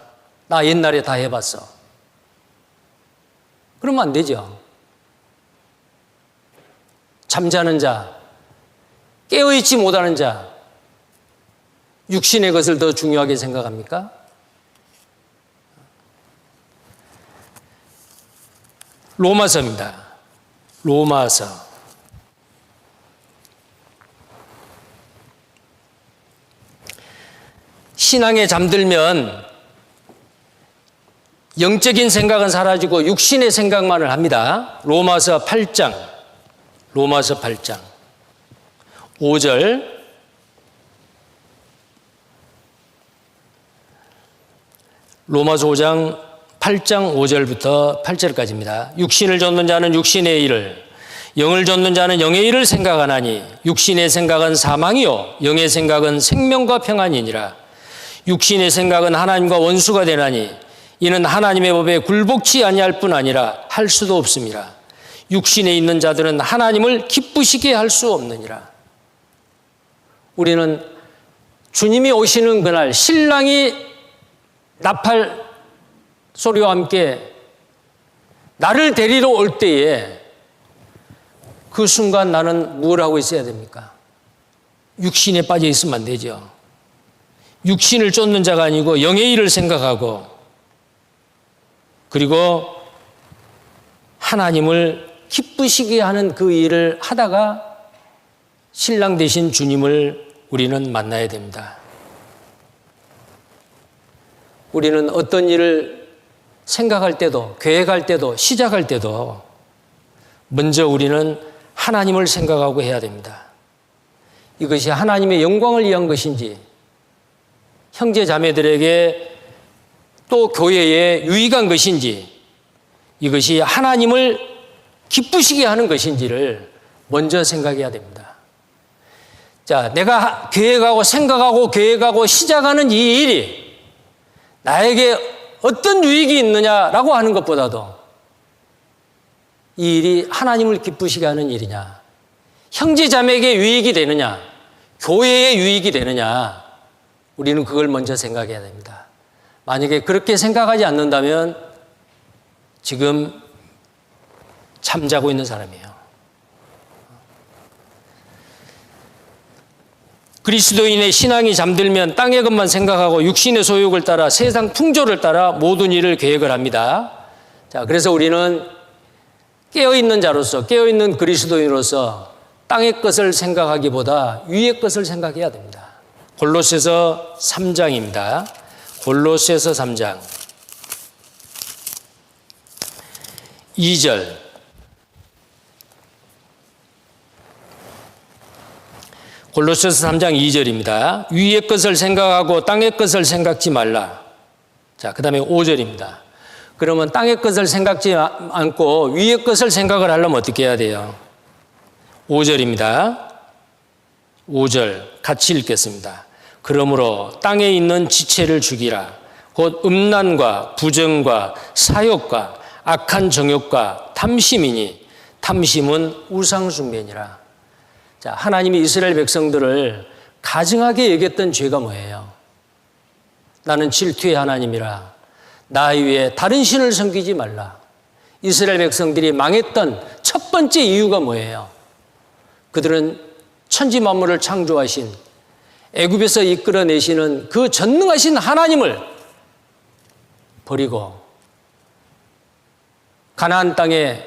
나 옛날에 다 해봤어. 그러면 안 되죠. 잠자는 자, 깨어있지 못하는 자, 육신의 것을 더 중요하게 생각합니까? 로마서입니다. 로마서. 신앙에 잠들면 영적인 생각은 사라지고 육신의 생각만을 합니다. 로마서 8장 5절 로마서 8장 5절부터 8절까지입니다. 육신을 좇는 자는 육신의 일을, 영을 좇는 자는 영의 일을 생각하나니 육신의 생각은 사망이요 영의 생각은 생명과 평안이니라. 육신의 생각은 하나님과 원수가 되나니 이는 하나님의 법에 굴복치 아니할 뿐 아니라 할 수도 없습니다. 육신에 있는 자들은 하나님을 기쁘시게 할 수 없느니라. 우리는 주님이 오시는 그날 신랑이 나팔 소리와 함께 나를 데리러 올 때에 그 순간 나는 뭘 하고 있어야 됩니까? 육신에 빠져 있으면 안 되죠. 육신을 쫓는 자가 아니고 영의 일을 생각하고 그리고 하나님을 기쁘시게 하는 그 일을 하다가 신랑 되신 주님을 우리는 만나야 됩니다. 우리는 어떤 일을 생각할 때도 계획할 때도 시작할 때도 먼저 우리는 하나님을 생각하고 해야 됩니다. 이것이 하나님의 영광을 위한 것인지 형제 자매들에게 또 교회에 유익한 것인지 이것이 하나님을 기쁘시게 하는 것인지를 먼저 생각해야 됩니다. 자, 내가 계획하고 생각하고 계획하고 시작하는 이 일이 나에게 어떤 유익이 있느냐라고 하는 것보다도 이 일이 하나님을 기쁘시게 하는 일이냐? 형제 자매에게 유익이 되느냐? 교회에 유익이 되느냐? 우리는 그걸 먼저 생각해야 됩니다. 만약에 그렇게 생각하지 않는다면 지금 잠자고 있는 사람이에요. 그리스도인의 신앙이 잠들면 땅의 것만 생각하고 육신의 소욕을 따라 세상 풍조를 따라 모든 일을 계획을 합니다. 자, 그래서 우리는 깨어있는 자로서, 깨어있는 그리스도인으로서 땅의 것을 생각하기보다 위의 것을 생각해야 됩니다. 골로새서 3장입니다. 골로새서 3장 2절. 골로새서 3장 2절입니다. 위의 것을 생각하고 땅의 것을 생각지 말라. 자, 그 다음에 5절입니다. 그러면 땅의 것을 생각지 않고 위의 것을 생각을 하려면 어떻게 해야 돼요? 5절입니다. 5절 같이 읽겠습니다. 그러므로 땅에 있는 지체를 죽이라. 곧 음란과 부정과 사욕과 악한 정욕과 탐심이니 탐심은 우상숭배니라. 자, 하나님이 이스라엘 백성들을 가증하게 여겼던 죄가 뭐예요? 나는 질투의 하나님이라. 나 이외에 다른 신을 섬기지 말라. 이스라엘 백성들이 망했던 첫 번째 이유가 뭐예요? 그들은 천지 만물을 창조하신 애굽에서 이끌어내시는 그 전능하신 하나님을 버리고 가나안 땅에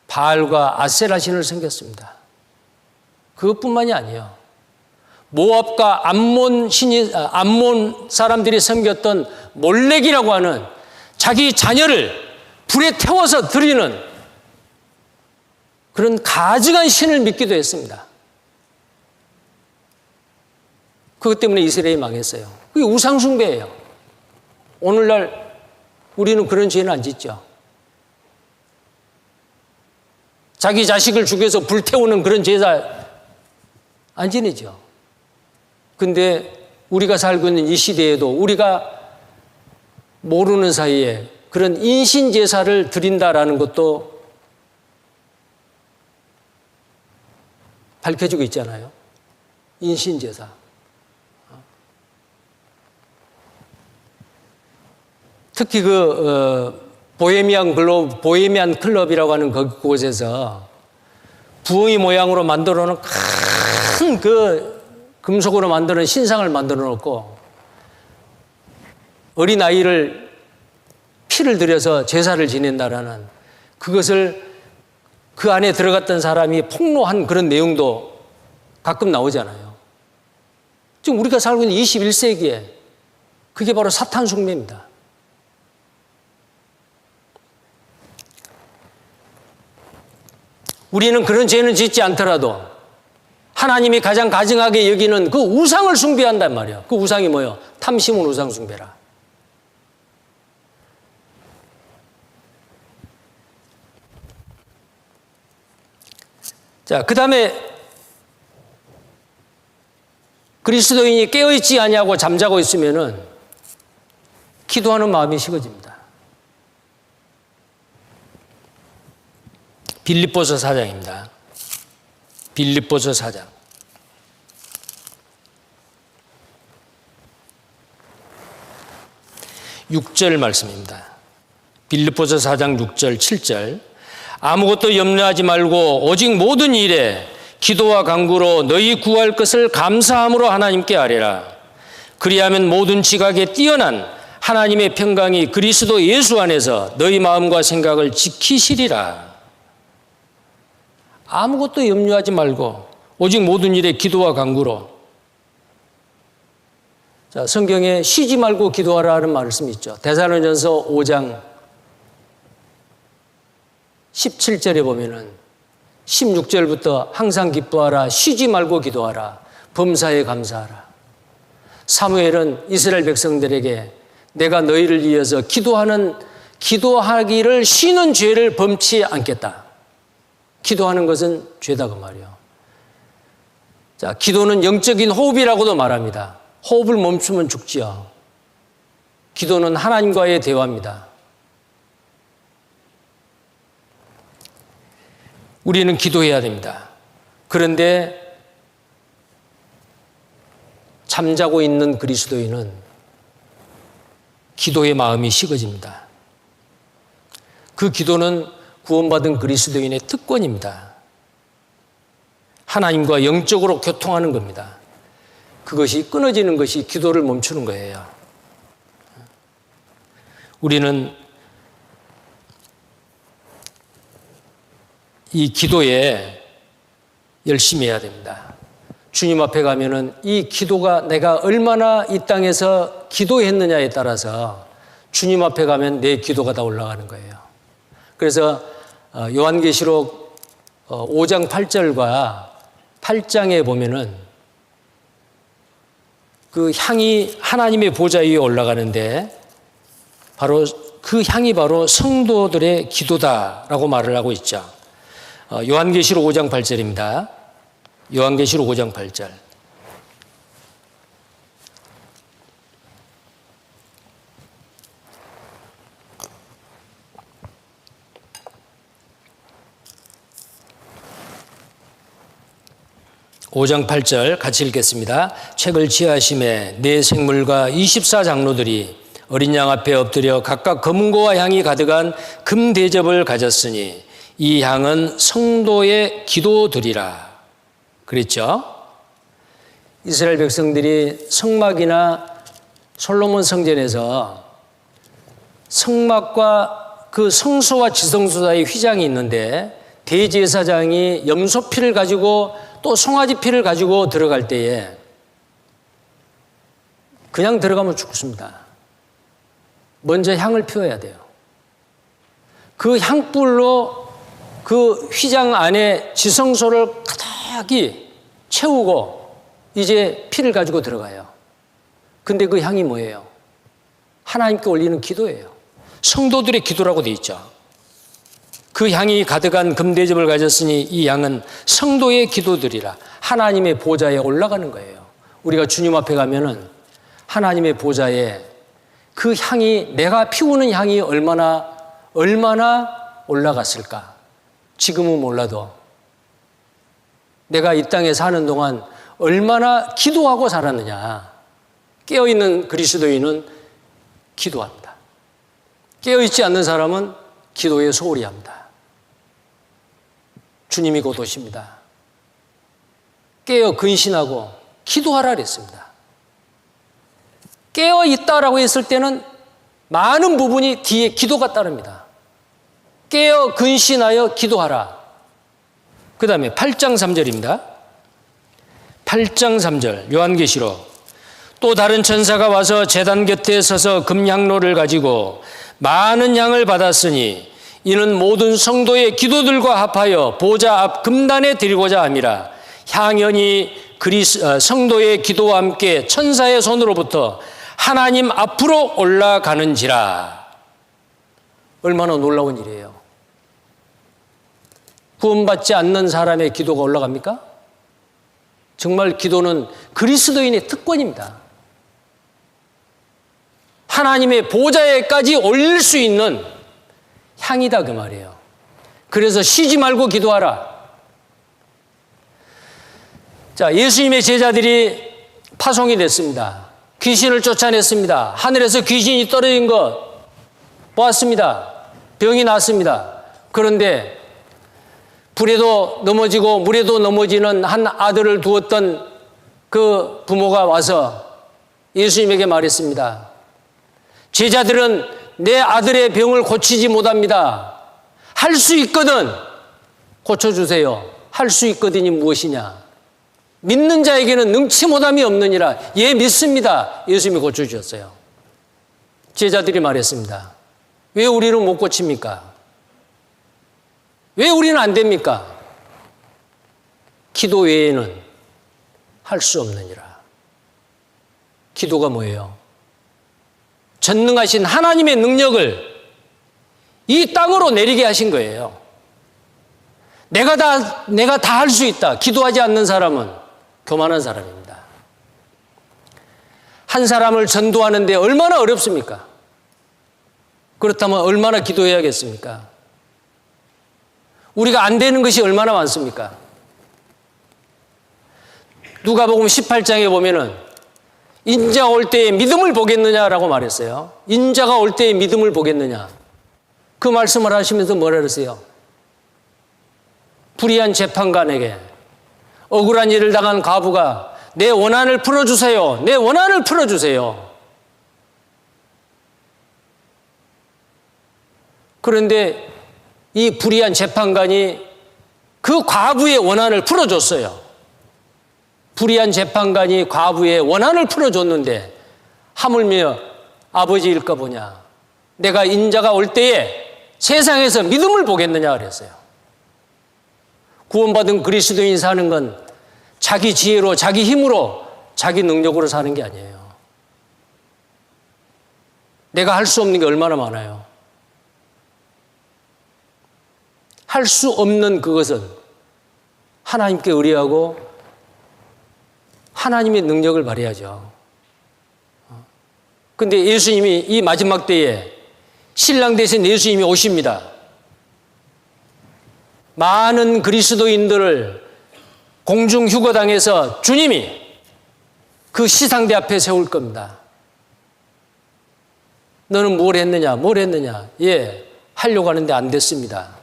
바알과 아세라 신을 섬겼습니다. 그것뿐만이 아니에요. 모압과 암몬 사람들이 섬겼던 몰렉이라고 하는 자기 자녀를 불에 태워서 드리는 그런 가증한 신을 믿기도 했습니다. 그것 때문에 이스라엘이 망했어요. 그게 우상숭배예요. 오늘날 우리는 그런 죄는 안 짓죠. 자기 자식을 죽여서 불태우는 그런 제사 안 지내죠. 근데 우리가 살고 있는 이 시대에도 우리가 모르는 사이에 그런 인신제사를 드린다라는 것도 밝혀지고 있잖아요. 인신제사. 특히 보헤미안 클럽이라고 하는 그곳에서 부엉이 모양으로 만들어 놓은 큰 금속으로 만드는 신상을 만들어 놓고 어린아이를 피를 들여서 제사를 지낸다라는 그것을 그 안에 들어갔던 사람이 폭로한 그런 내용도 가끔 나오잖아요. 지금 우리가 살고 있는 21세기에 그게 바로 사탄 숭배입니다. 우리는 그런 죄는 짓지 않더라도 하나님이 가장 가증하게 여기는 그 우상을 숭배한단 말이에요. 그 우상이 뭐예요? 탐심은 우상 숭배라. 자, 그 다음에 그리스도인이 깨어있지 아니하고 잠자고 있으면은 기도하는 마음이 식어집니다. 빌립보서 4장입니다. 빌립보서 4장. 6절 말씀입니다. 빌립보서 4장 6절 7절. 아무것도 염려하지 말고 오직 모든 일에 기도와 간구로 너희 구할 것을 감사함으로 하나님께 아뢰라. 그리하면 모든 지각에 뛰어난 하나님의 평강이 그리스도 예수 안에서 너희 마음과 생각을 지키시리라. 아무것도 염려하지 말고 오직 모든 일에 기도와 간구로. 자, 성경에 쉬지 말고 기도하라는 말씀이 있죠. 데살로니가전서 5장 17절에 보면은 16절부터 항상 기뻐하라, 쉬지 말고 기도하라, 범사에 감사하라. 사무엘은 이스라엘 백성들에게 내가 너희를 위해서 기도하기를 쉬는 죄를 범치 않겠다. 기도하는 것은 죄다 그 말이에요. 자, 기도는 영적인 호흡이라고도 말합니다. 호흡을 멈추면 죽지요. 기도는 하나님과의 대화입니다. 우리는 기도해야 됩니다. 그런데 잠자고 있는 그리스도인은 기도의 마음이 식어집니다. 그 기도는 구원받은 그리스도인의 특권입니다. 하나님과 영적으로 교통하는 겁니다. 그것이 끊어지는 것이 기도를 멈추는 거예요. 우리는 이 기도에 열심히 해야 됩니다. 주님 앞에 가면은 이 기도가 내가 얼마나 이 땅에서 기도했느냐에 따라서 주님 앞에 가면 내 기도가 다 올라가는 거예요. 그래서 요한계시록 5장 8절과 8장에 보면은 그 향이 하나님의 보좌 위에 올라가는데 바로 그 향이 바로 성도들의 기도다라고 말을 하고 있죠. 요한계시록 5장 8절입니다. 요한계시록 5장 8절. (5장 8절) 같이 읽겠습니다. 책을 취하심에 네 생물과 24장로들이 어린 양 앞에 엎드려 각각 검은고와 향이 가득한 금 대접을 가졌으니 이 향은 성도의 기도들이라. 그랬죠? 이스라엘 백성들이 성막이나 솔로몬 성전에서 성막과 그 성소와 지성소 사이에 휘장이 있는데 대제사장이 염소피를 가지고 또 송아지 피를 가지고 들어갈 때에 그냥 들어가면 죽습니다. 먼저 향을 피워야 돼요. 그 향불로 그 휘장 안에 지성소를 가득히 채우고 이제 피를 가지고 들어가요. 근데 그 향이 뭐예요? 하나님께 올리는 기도예요. 성도들의 기도라고 돼 있죠. 그 향이 가득한 금대접을 가졌으니 이 향은 성도의 기도들이라. 하나님의 보좌에 올라가는 거예요. 우리가 주님 앞에 가면은 하나님의 보좌에 그 향이, 내가 피우는 향이 얼마나 올라갔을까? 지금은 몰라도 내가 이 땅에 사는 동안 얼마나 기도하고 살았느냐. 깨어있는 그리스도인은 기도합니다. 깨어있지 않는 사람은 기도에 소홀히 합니다. 주님이 곧 오십니다. 깨어 근신하고 기도하라 그랬습니다. 깨어있다라고 했을 때는 많은 부분이 뒤에 기도가 따릅니다. 깨어 근신하여 기도하라. 그 다음에 8장 3절입니다. 8장 3절 요한계시록. 또 다른 천사가 와서 제단 곁에 서서 금향로를 가지고 많은 양을 받았으니 이는 모든 성도의 기도들과 합하여 보좌 앞 금단에 드리고자 함이라. 향연이 성도의 기도와 함께 천사의 손으로부터 하나님 앞으로 올라가는지라. 얼마나 놀라운 일이에요. 구원받지 않는 사람의 기도가 올라갑니까? 정말 기도는 그리스도인의 특권입니다. 하나님의 보좌에까지 올릴 수 있는 향이다 그 말이에요. 그래서 쉬지 말고 기도하라. 자, 예수님의 제자들이 파송이 됐습니다. 귀신을 쫓아냈습니다. 하늘에서 귀신이 떨어진 것 보았습니다. 병이 났습니다. 그런데 불에도 넘어지고 물에도 넘어지는 한 아들을 두었던 그 부모가 와서 예수님에게 말했습니다. 제자들은 내 아들의 병을 고치지 못합니다. 할 수 있거든 고쳐주세요. 할 수 있거든이 무엇이냐? 믿는 자에게는 능치 못함이 없느니라. 예, 믿습니다. 예수님이 고쳐주셨어요. 제자들이 말했습니다. 왜 우리는 못 고칩니까? 왜 우리는 안 됩니까? 기도 외에는 할 수 없느니라. 기도가 뭐예요? 전능하신 하나님의 능력을 이 땅으로 내리게 하신 거예요. 내가 다 할 수 있다. 기도하지 않는 사람은 교만한 사람입니다. 한 사람을 전도하는데 얼마나 어렵습니까? 그렇다면 얼마나 기도해야겠습니까? 우리가 안 되는 것이 얼마나 많습니까? 누가복음 18장에 보면은 인자가 올 때에 믿음을 보겠느냐라고 말했어요. 인자가 올 때에 믿음을 보겠느냐. 그 말씀을 하시면서 뭐라 그랬어요? 불의한 재판관에게 억울한 일을 당한 과부가 내 원한을 풀어주세요. 내 원한을 풀어주세요. 그런데 이 불의한 재판관이 그 과부의 원한을 풀어줬어요. 불의한 재판관이 과부의 원한을 풀어줬는데 하물며 아버지일까 보냐. 내가 인자가 올 때에 세상에서 믿음을 보겠느냐 그랬어요. 구원받은 그리스도인 사는 건 자기 지혜로, 자기 힘으로, 자기 능력으로 사는 게 아니에요. 내가 할 수 없는 게 얼마나 많아요. 할 수 없는 그것은 하나님께 의뢰하고 하나님의 능력을 발휘하죠. 그런데 예수님이 이 마지막 때에 신랑 대신 예수님이 오십니다. 많은 그리스도인들을 공중 휴거당해서 주님이 그 시상대 앞에 세울 겁니다. 너는 뭘 했느냐? 뭘 했느냐? 예, 하려고 하는데 안 됐습니다.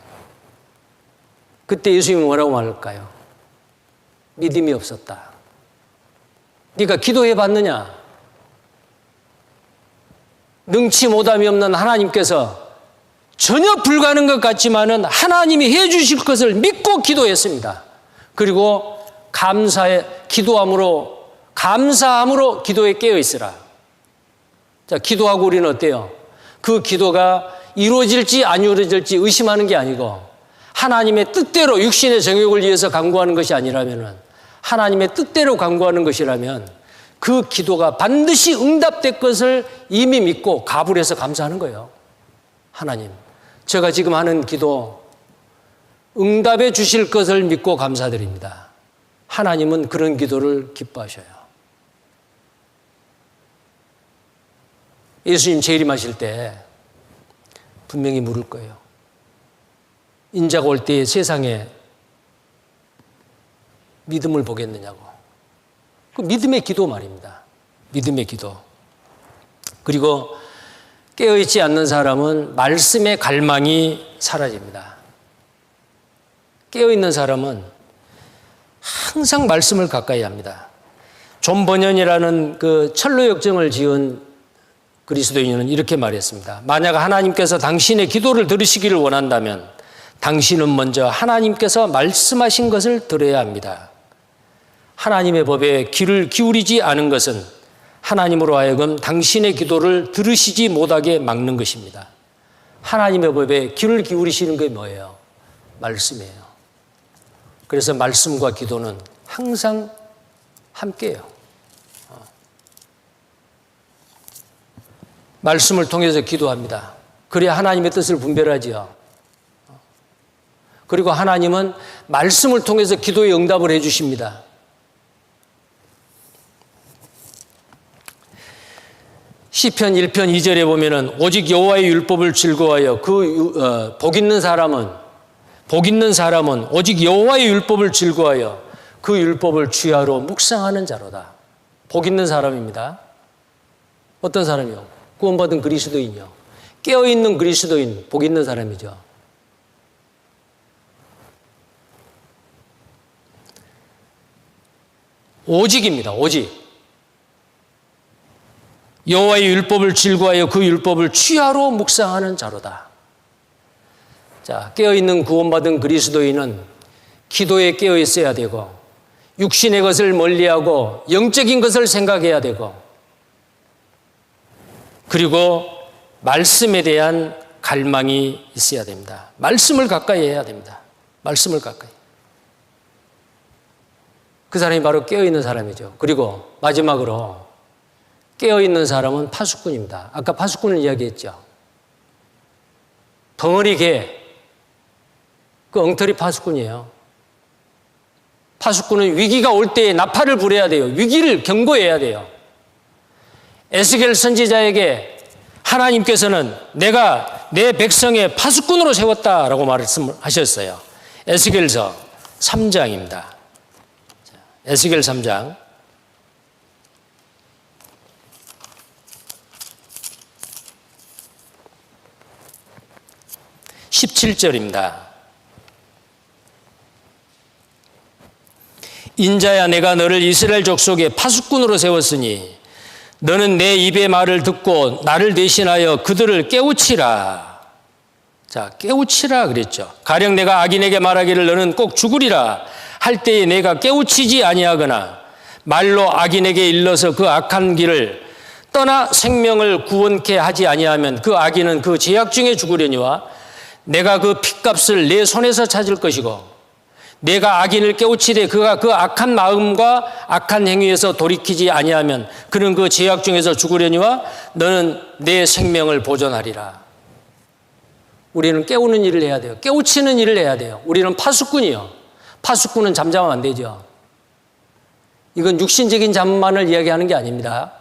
그때 예수님은 뭐라고 말할까요? 믿음이 없었다. 네가 기도해 봤느냐? 능치 못함이 없는 하나님께서 전혀 불가능한 것 같지만은 하나님이 해 주실 것을 믿고 기도했습니다. 그리고 감사함으로 기도에 깨어 있으라. 자, 기도하고 우리는 어때요? 그 기도가 이루어질지 안 이루어질지 의심하는 게 아니고 하나님의 뜻대로 육신의 정욕을 위해서 간구하는 것이 아니라면은 하나님의 뜻대로 간구하는 것이라면 그 기도가 반드시 응답될 것을 이미 믿고 가불해서 감사하는 거예요. 하나님, 제가 지금 하는 기도 응답해 주실 것을 믿고 감사드립니다. 하나님은 그런 기도를 기뻐하셔요. 예수님 재림하실 때 분명히 물을 거예요. 인자가 올 때에 세상에 믿음을 보겠느냐고. 그 믿음의 기도 말입니다. 믿음의 기도. 그리고 깨어있지 않는 사람은 말씀의 갈망이 사라집니다. 깨어있는 사람은 항상 말씀을 가까이 합니다. 존 버년이라는 그 철로 역정을 지은 그리스도인은 이렇게 말했습니다. 만약 하나님께서 당신의 기도를 들으시기를 원한다면 당신은 먼저 하나님께서 말씀하신 것을 들어야 합니다. 하나님의 법에 귀를 기울이지 않은 것은 하나님으로 하여금 당신의 기도를 들으시지 못하게 막는 것입니다. 하나님의 법에 귀를 기울이시는 게 뭐예요? 말씀이에요. 그래서 말씀과 기도는 항상 함께해요. 말씀을 통해서 기도합니다. 그래야 하나님의 뜻을 분별하지요. 그리고 하나님은 말씀을 통해서 기도의 응답을 해 주십니다. 시편 1편 2절에 보면은 오직 여호와의 율법을 즐거워하여 복 있는 사람은 오직 여호와의 율법을 즐거워하여 그 율법을 주야로 묵상하는 자로다. 복 있는 사람입니다. 어떤 사람이요? 구원받은 그리스도인이요. 깨어있는 그리스도인, 복 있는 사람이죠. 오직입니다. 오직. 여호와의 율법을 즐거워하여 그 율법을 취하로 묵상하는 자로다. 자, 깨어있는 구원받은 그리스도인은 기도에 깨어 있어야 되고 육신의 것을 멀리하고 영적인 것을 생각해야 되고 그리고 말씀에 대한 갈망이 있어야 됩니다. 말씀을 가까이 해야 됩니다. 말씀을 가까이. 그 사람이 바로 깨어있는 사람이죠. 그리고 마지막으로 깨어있는 사람은 파수꾼입니다. 아까 파수꾼을 이야기했죠. 덩어리 개, 그 엉터리 파수꾼이에요. 파수꾼은 위기가 올 때에 나팔을 불어야 돼요. 위기를 경고해야 돼요. 에스겔 선지자에게 하나님께서는 내가 내 백성의 파수꾼으로 세웠다라고 말씀하셨어요. 에스겔서 3장입니다. 에스겔 3장 17절입니다. 인자야, 내가 너를 이스라엘 족속의 파수꾼으로 세웠으니 너는 내 입의 말을 듣고 나를 대신하여 그들을 깨우치라. 자, 깨우치라 그랬죠. 가령 내가 악인에게 말하기를 너는 꼭 죽으리라 할 때에 내가 깨우치지 아니하거나 말로 악인에게 일러서 그 악한 길을 떠나 생명을 구원케 하지 아니하면 그 악인은 그 죄악 중에 죽으려니와 내가 그 핏값을 내 손에서 찾을 것이고 내가 악인을 깨우치되 그가 그 악한 마음과 악한 행위에서 돌이키지 아니하면 그는 그 죄악 중에서 죽으려니와 너는 내 생명을 보존하리라. 우리는 깨우는 일을 해야 돼요. 깨우치는 일을 해야 돼요. 우리는 파수꾼이요. 파수꾼은 잠자면 안 되죠. 이건 육신적인 잠만을 이야기하는 게 아닙니다.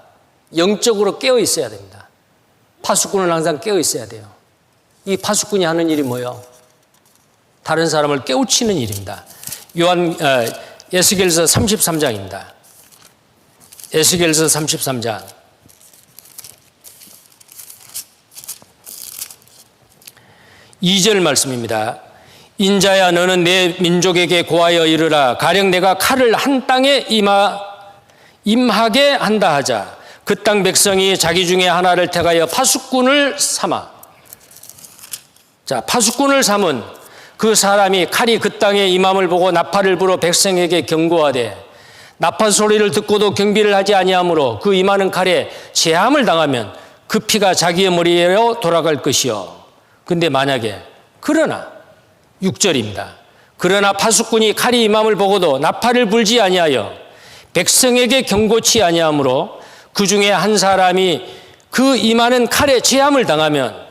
영적으로 깨어 있어야 됩니다. 파수꾼은 항상 깨어 있어야 돼요. 이 파수꾼이 하는 일이 뭐예요? 다른 사람을 깨우치는 일입니다. 에스겔서 33장입니다. 에스겔서 33장 2절 말씀입니다. 인자야, 너는 내 민족에게 고하여 이르라. 가령 내가 칼을 한 땅에 임하게 한다 하자. 그 땅 백성이 자기 중에 하나를 택하여 파수꾼을 삼아. 자, 파수꾼을 삼은 그 사람이 칼이 그 땅에 임함을 보고 나팔을 불어 백성에게 경고하되 나팔 소리를 듣고도 경비를 하지 아니하므로 그 임하는 칼에 제함을 당하면 그 피가 자기의 머리에로 돌아갈 것이요. 근데 만약에 그러나 6절입니다. 그러나 파수꾼이 칼이 임함을 보고도 나팔을 불지 아니하여 백성에게 경고치 아니하므로 그 중에 한 사람이 그 임하는 칼에 제함을 당하면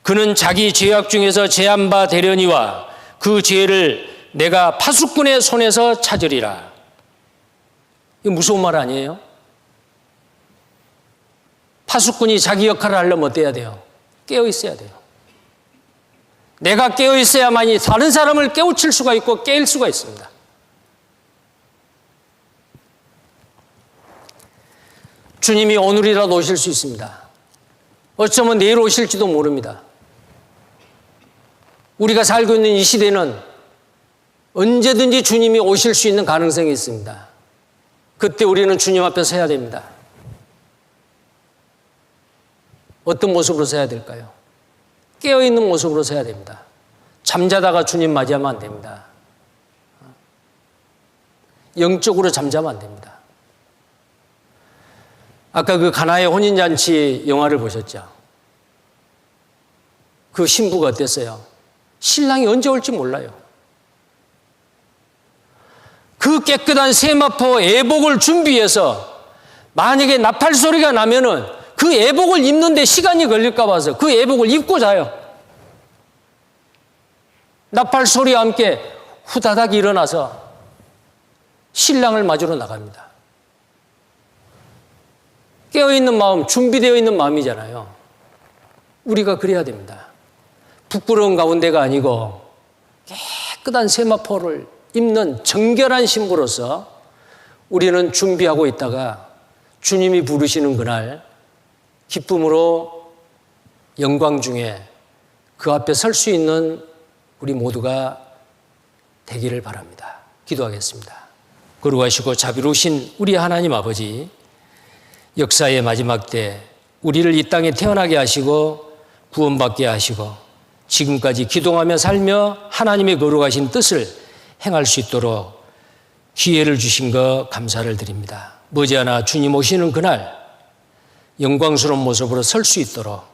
그는 자기 죄악 중에서 제한 바 되려니와 그 죄를 내가 파수꾼의 손에서 찾으리라. 이거 무서운 말 아니에요? 파수꾼이 자기 역할을 하려면 어때야 돼요? 깨어 있어야 돼요. 내가 깨어 있어야만이 다른 사람을 깨우칠 수가 있고 깨일 수가 있습니다. 주님이 오늘이라도 오실 수 있습니다. 어쩌면 내일 오실지도 모릅니다. 우리가 살고 있는 이 시대는 언제든지 주님이 오실 수 있는 가능성이 있습니다. 그때 우리는 주님 앞에 서야 됩니다. 어떤 모습으로 서야 될까요? 깨어있는 모습으로 서야 됩니다. 잠자다가 주님 맞이하면 안 됩니다. 영적으로 잠자면 안 됩니다. 아까 그 가나의 혼인잔치 영화를 보셨죠? 그 신부가 어땠어요? 신랑이 언제 올지 몰라요. 그 깨끗한 세마포 애복을 준비해서 만약에 나팔 소리가 나면은 그 애복을 입는데 시간이 걸릴까 봐서 그 애복을 입고 자요. 나팔 소리와 함께 후다닥 일어나서 신랑을 맞으러 나갑니다. 깨어있는 마음, 준비되어 있는 마음이잖아요. 우리가 그래야 됩니다. 부끄러운 가운데가 아니고 깨끗한 세마포를 입는 정결한 신부로서 우리는 준비하고 있다가 주님이 부르시는 그날 기쁨으로 영광 중에 그 앞에 설 수 있는 우리 모두가 되기를 바랍니다. 기도하겠습니다. 거룩하시고 자비로우신 우리 하나님 아버지, 역사의 마지막 때 우리를 이 땅에 태어나게 하시고 구원받게 하시고 지금까지 기도하며 살며 하나님의 거룩하신 뜻을 행할 수 있도록 기회를 주신 것 감사를 드립니다. 머지않아 주님 오시는 그날 영광스러운 모습으로 설 수 있도록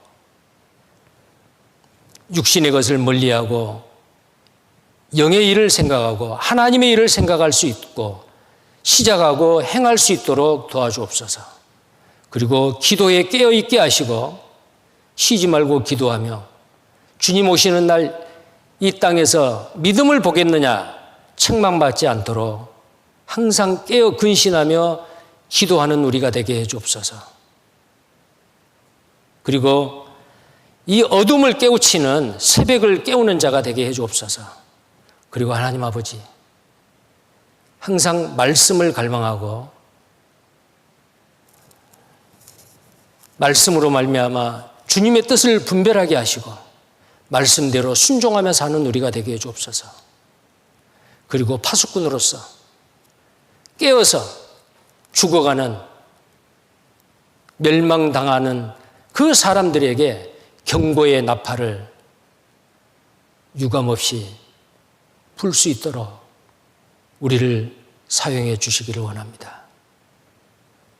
육신의 것을 멀리하고 영의 일을 생각하고 하나님의 일을 생각할 수 있고 시작하고 행할 수 있도록 도와주옵소서. 그리고 기도에 깨어있게 하시고 쉬지 말고 기도하며 주님 오시는 날 이 땅에서 믿음을 보겠느냐 책망받지 않도록 항상 깨어 근신하며 기도하는 우리가 되게 해 주옵소서. 그리고 이 어둠을 깨우치는 새벽을 깨우는 자가 되게 해 주옵소서. 그리고 하나님 아버지, 항상 말씀을 갈망하고 말씀으로 말미암아 주님의 뜻을 분별하게 하시고 말씀대로 순종하며 사는 우리가 되게 해 주옵소서. 그리고 파수꾼으로서 깨어서 죽어가는 멸망당하는 그 사람들에게 경고의 나팔을 유감없이 불 수 있도록 우리를 사용해 주시기를 원합니다.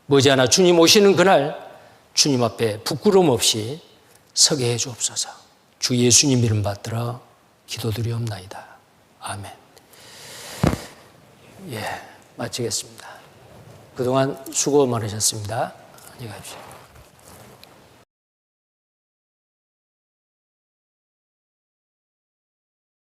머지않아 주님 오시는 그날 주님 앞에 부끄러움 없이 서게 해 주옵소서. 주 예수님 이름 받들어 기도드리옵나이다. 아멘. 마치겠습니다. 그동안 수고 많으셨습니다. 안녕히 가십시오.